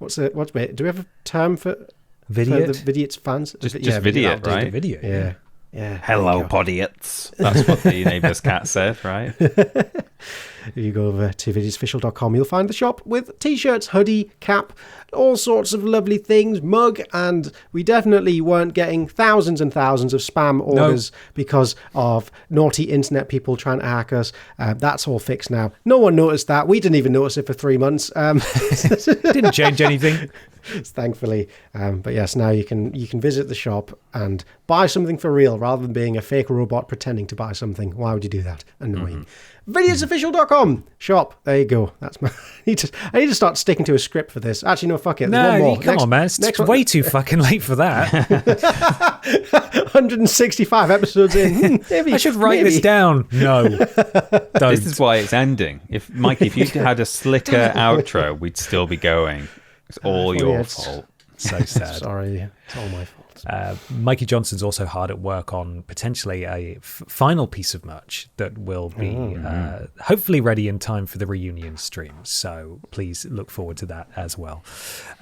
Do we have a term for Vidiot? For the Vidiots fans? Just Vidiot, right? Video. Yeah. Hello, Podiots. That's what the neighbour's cat said, right? If you go over to vidiotsofficial.com, you'll find the shop with t-shirts, hoodie, cap, all sorts of lovely things, mug, and we definitely weren't getting thousands and thousands of spam orders because of naughty internet people trying to hack us. That's all fixed now. No one noticed that. We didn't even notice it for 3 months. Didn't change anything. Thankfully. But yes, now you can visit the shop and buy something for real rather than being a fake robot pretending to buy something. Why would you do that? Annoying. Vidiotsofficial.com shop. There you go. That's my. I need to start sticking to a script for this. Actually, no, fuck it. There's one more. Come on, man. It's way too fucking late for that. 165 episodes in. I should write this down. No, don't. This is why it's ending. If you had a slicker outro, we'd still be going. It's all your fault. So sad. Sorry. It's all my fault. Mikey Johnson's also hard at work on potentially a final piece of merch that will be hopefully ready in time for the reunion stream. So please look forward to that as well.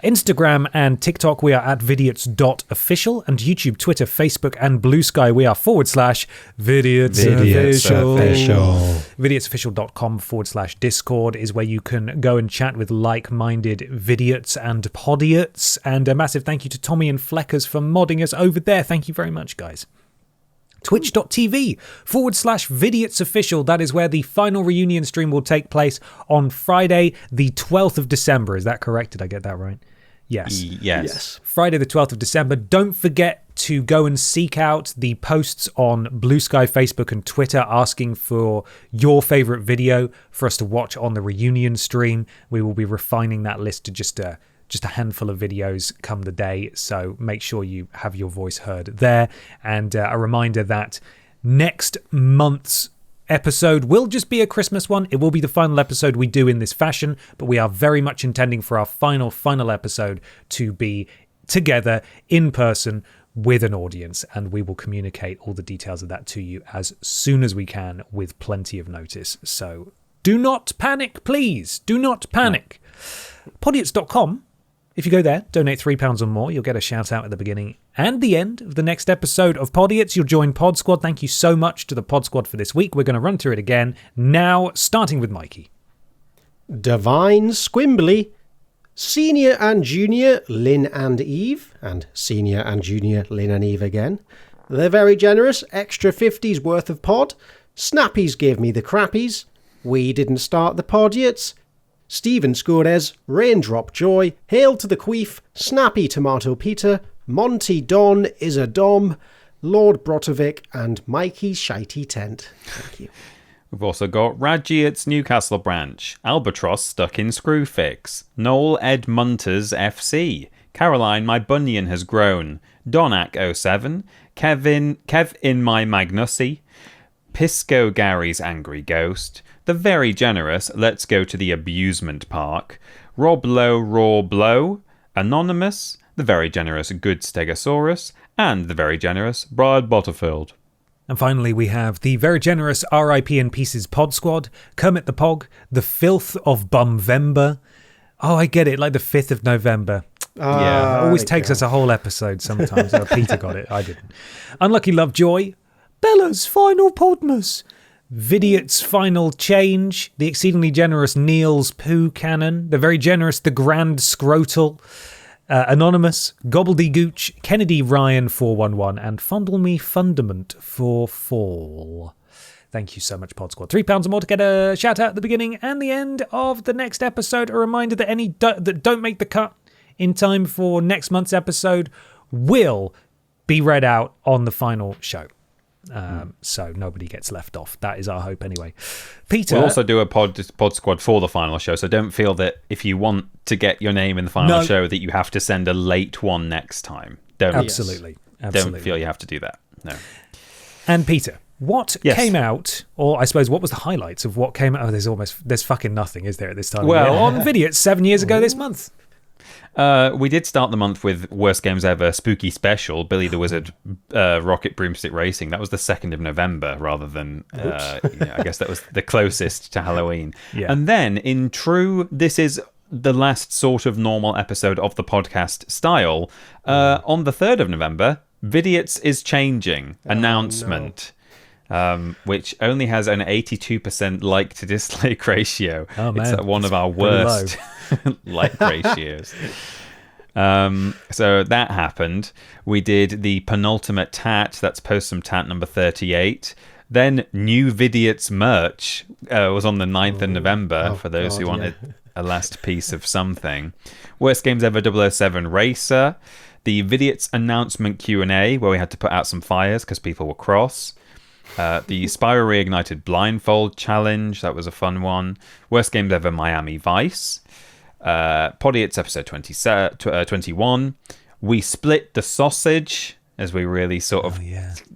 Instagram and TikTok, we are at vidiots.official, and YouTube, Twitter, Facebook, and Blue Sky, we are /Vidiots official. Vidiotsofficial.com/Discord is where you can go and chat with like-minded Vidiots and Podiots. And a massive thank you to Tommy and Fleckers for modding us over there. Thank you very much, guys. Twitch.tv/Vidiots official. That is where the final reunion stream will take place on Friday, the 12th of December. Is that correct? Did I get that right? Yes. Friday, the 12th of December. Don't forget to go and seek out the posts on Blue Sky, Facebook, and Twitter asking for your favorite video for us to watch on the reunion stream. We will be refining that list to just a handful of videos come the day, so make sure you have your voice heard there. And a reminder that next month's episode will just be a Christmas one. It will be the final episode we do in this fashion, but we are very much intending for our final episode to be together in person with an audience, and we will communicate all the details of that to you as soon as we can with plenty of notice. So do not panic, please. Do not panic. Podiots.com. If you go there, donate £3 or more, you'll get a shout out at the beginning and the end of the next episode of Podiots. You'll join Pod Squad. Thank you so much to the Pod Squad for this week. We're going to run through it again now, starting with Mikey. Divine Squimbly, Senior and Junior Lynn and Eve, and Senior and Junior Lynn and Eve again. They're very generous, extra 50s worth of pod. Snappies gave me the crappies. We didn't start the Podiots. Stephen Scores, Raindrop Joy, Hail to the Queef, Snappy Tomato Peter, Monty Don is a Dom, Lord Brotovic, and Mikey Shitey Tent. Thank you. We've also got Radgiat's Newcastle branch, Albatross stuck in Screwfix, Noel Ed Munters FC, Caroline My Bunyan has grown, Donac07, Kev in My Magnussi, Pisco Gary's Angry Ghost, The Very Generous Let's Go to the Abusement Park, Rob Low Raw Blow, Anonymous, The Very Generous Good Stegosaurus, and The Very Generous Brad Butterfield. And finally, we have the very generous RIP in Pieces Pod Squad, Kermit the Pog, The Filth of Bumvember. Oh, I get it, like the 5th of November. Yeah, it always takes us a whole episode sometimes. Peter got it, I didn't. Unlucky Lovejoy, Bella's Final Podmas, Vidiots Final Change, The Exceedingly Generous Neil's Poo Cannon, The Very Generous The Grand Scrotal, Anonymous, Gobbledygooch, Kennedy Ryan 411, and Fondle Me Fundament for Fall. Thank you so much, Pod Squad. £3 or more to get a shout out at the beginning and the end of the next episode. A reminder that any that don't make the cut in time for next month's episode will be read out on the final show. So nobody gets left off. That is our hope anyway. Peter, we'll also do a pod squad for the final show, so don't feel that if you want to get your name in the final show that you have to send a late one next time. Absolutely. Don't feel you have to do that. No. And Peter, what came out, or I suppose what was the highlights of what came out? There's fucking nothing, is there, at this time? Well, on Vidiots 7 years ago this month. We did start the month with Worst Games Ever Spooky Special, Billy the Wizard Rocket Broomstick Racing. That was the 2nd of November rather than, I guess that was the closest to Halloween. Yeah. And then in true, this is the last sort of normal episode of the podcast style, on the 3rd of November, Vidiots is changing. Announcement. No. Which only has an 82% like to dislike ratio. Oh, man. It's one of our worst like ratios. So that happened. We did the penultimate tat. That's Possum Tat number 38. Then new Vidiots merch was on the 9th of November for those who wanted a last piece of something. Worst Games Ever 007 Racer. The Vidiots announcement Q&A where we had to put out some fires because people were cross. The Spyro Reignited Blindfold Challenge, that was a fun one. Worst Games Ever Miami Vice. Podiots episode 21. We split the sausage as we really sort of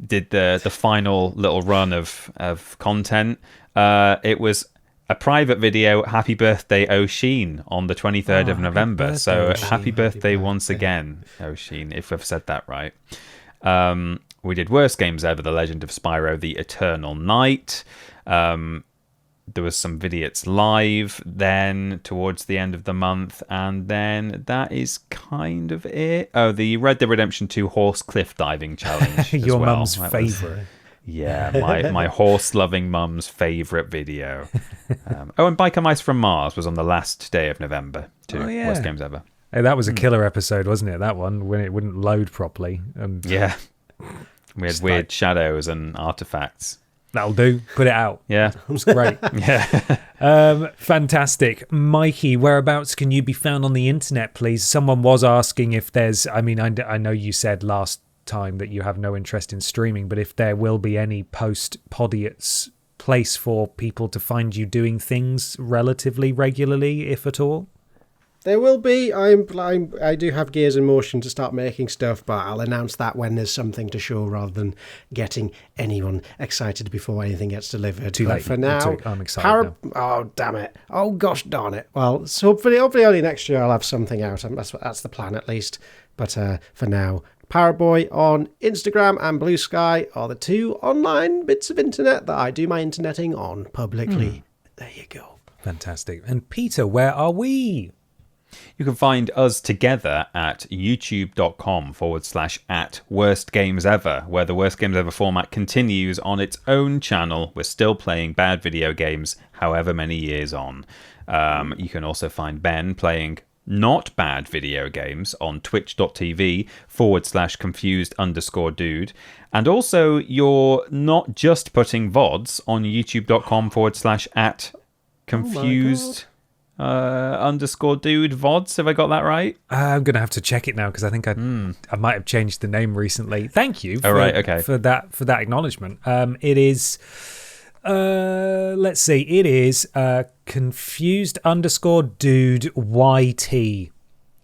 did the final little run of content. It was a private video, happy birthday, O'Sheen, on the 23rd of November. So happy birthday once again, O'Sheen, if I've said that right. We did Worst Games Ever, The Legend of Spyro, The Eternal Night. There was some Vidiots live then towards the end of the month, and then that is kind of it. Oh, the Red Dead Redemption 2 horse cliff diving challenge. Your mum's favourite. Yeah, my horse-loving mum's favourite video. And Biker Mice from Mars was on the last day of November too. Worst Games Ever. Hey, that was a killer episode, wasn't it? That one, when it wouldn't load properly. Yeah. We had weird shadows and artifacts. That'll do. Put it out. Yeah. It was great. Yeah. Fantastic. Mikey, whereabouts can you be found on the internet, please? Someone was asking if there's, I know you said last time that you have no interest in streaming, but if there will be any post-Podiots place for people to find you doing things relatively regularly, if at all? There will be. I do have gears in motion to start making stuff, but I'll announce that when there's something to show rather than getting anyone excited before anything gets delivered. Too late. For now, I'm excited now. Oh, damn it. Oh, gosh darn it. Well, so hopefully early next year I'll have something out. That's the plan, at least. But for now, Parrot Boy on Instagram and Blue Sky are the two online bits of internet that I do my interneting on publicly. There you go. Fantastic. And Peter, where are we? You can find us together at youtube.com/@worstgamesever, where the Worst Games Ever format continues on its own channel. We're still playing bad video games, however many years on. You can also find Ben playing not bad video games on twitch.tv/confused_dude. And also, you're not just putting VODs on youtube.com/@confused. _dude VODs. Have I got that right? I'm gonna have to check it now because I think I might have changed the name recently. Thank you for that acknowledgement. It is let's see, it is confused_dude YT.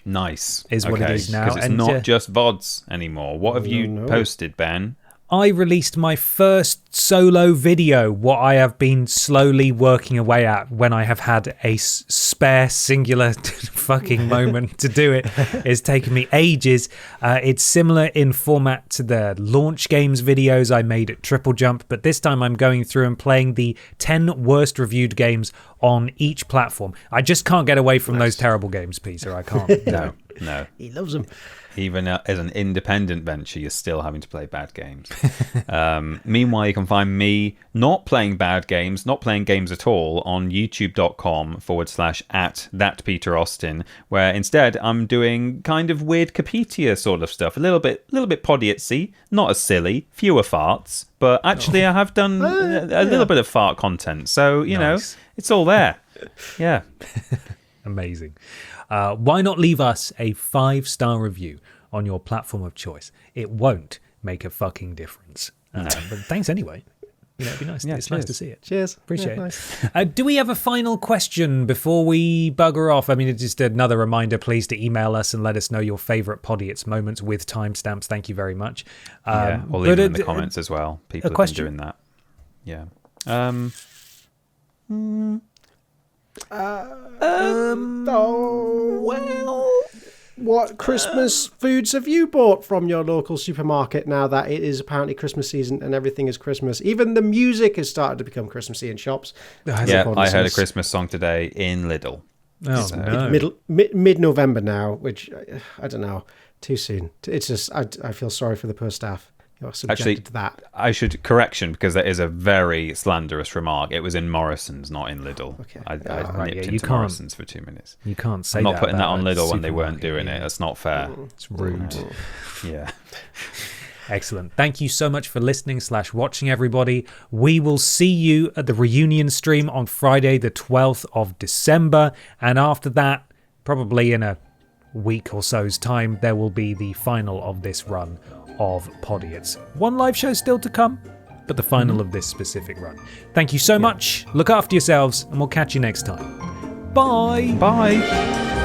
Nice. Is what it is now. Because it's not just VODs anymore. What have you posted, Ben? I released my first solo video, what I have been slowly working away at when I have had a spare singular fucking moment to do it. It's taken me ages. It's similar in format to the launch games videos I made at Triple Jump, but this time I'm going through and playing the 10 worst reviewed games on each platform. I just can't get away from those terrible games, Peter. I can't. No. He loves them. Even as an independent venture, you're still having to play bad games. Meanwhile, you can find me not playing bad games, not playing games at all, on youtube.com/@thatpeteraustin, where instead I'm doing kind of weird Capetia sort of stuff, a little bit Podiotsy, not as silly, fewer farts, but actually I have done a little bit of fart content, so you know it's all there. Yeah. Amazing. Why not leave us a 5-star review on your platform of choice? It won't make a fucking difference. But thanks anyway. It'd be nice. It's nice to see it. Cheers. Appreciate it. Do we have a final question before we bugger off? I mean, it's just another reminder, please, to email us and let us know your favourite Podiots moments with timestamps. Thank you very much. Or leave them in the comments as well. People have been doing that. Yeah. What Christmas foods have you bought from your local supermarket now that it is apparently Christmas season and everything is Christmas? Even the music has started to become Christmassy in shops. Yeah, I heard a Christmas song today in Lidl. Oh, no. Mid-November now, which I don't know, too soon. It's just I feel sorry for the poor staff. You're subjected to that. I should correction, because that is a very slanderous remark. It was in Morrison's, not in Lidl. Okay. I nipped into Morrison's for 2 minutes. You can't say I'm that. not putting that on Lidl when they weren't doing it. That's not fair. It's rude. Yeah. Excellent. Thank you so much for listening / watching, everybody. We will see you at the reunion stream on Friday, the 12th of December. And after that, probably in a week or so's time, there will be the final of this run of Podiots. One live show still to come, but the final of this specific run. Thank you so much. Look after yourselves, and we'll catch you next time. Bye. Bye.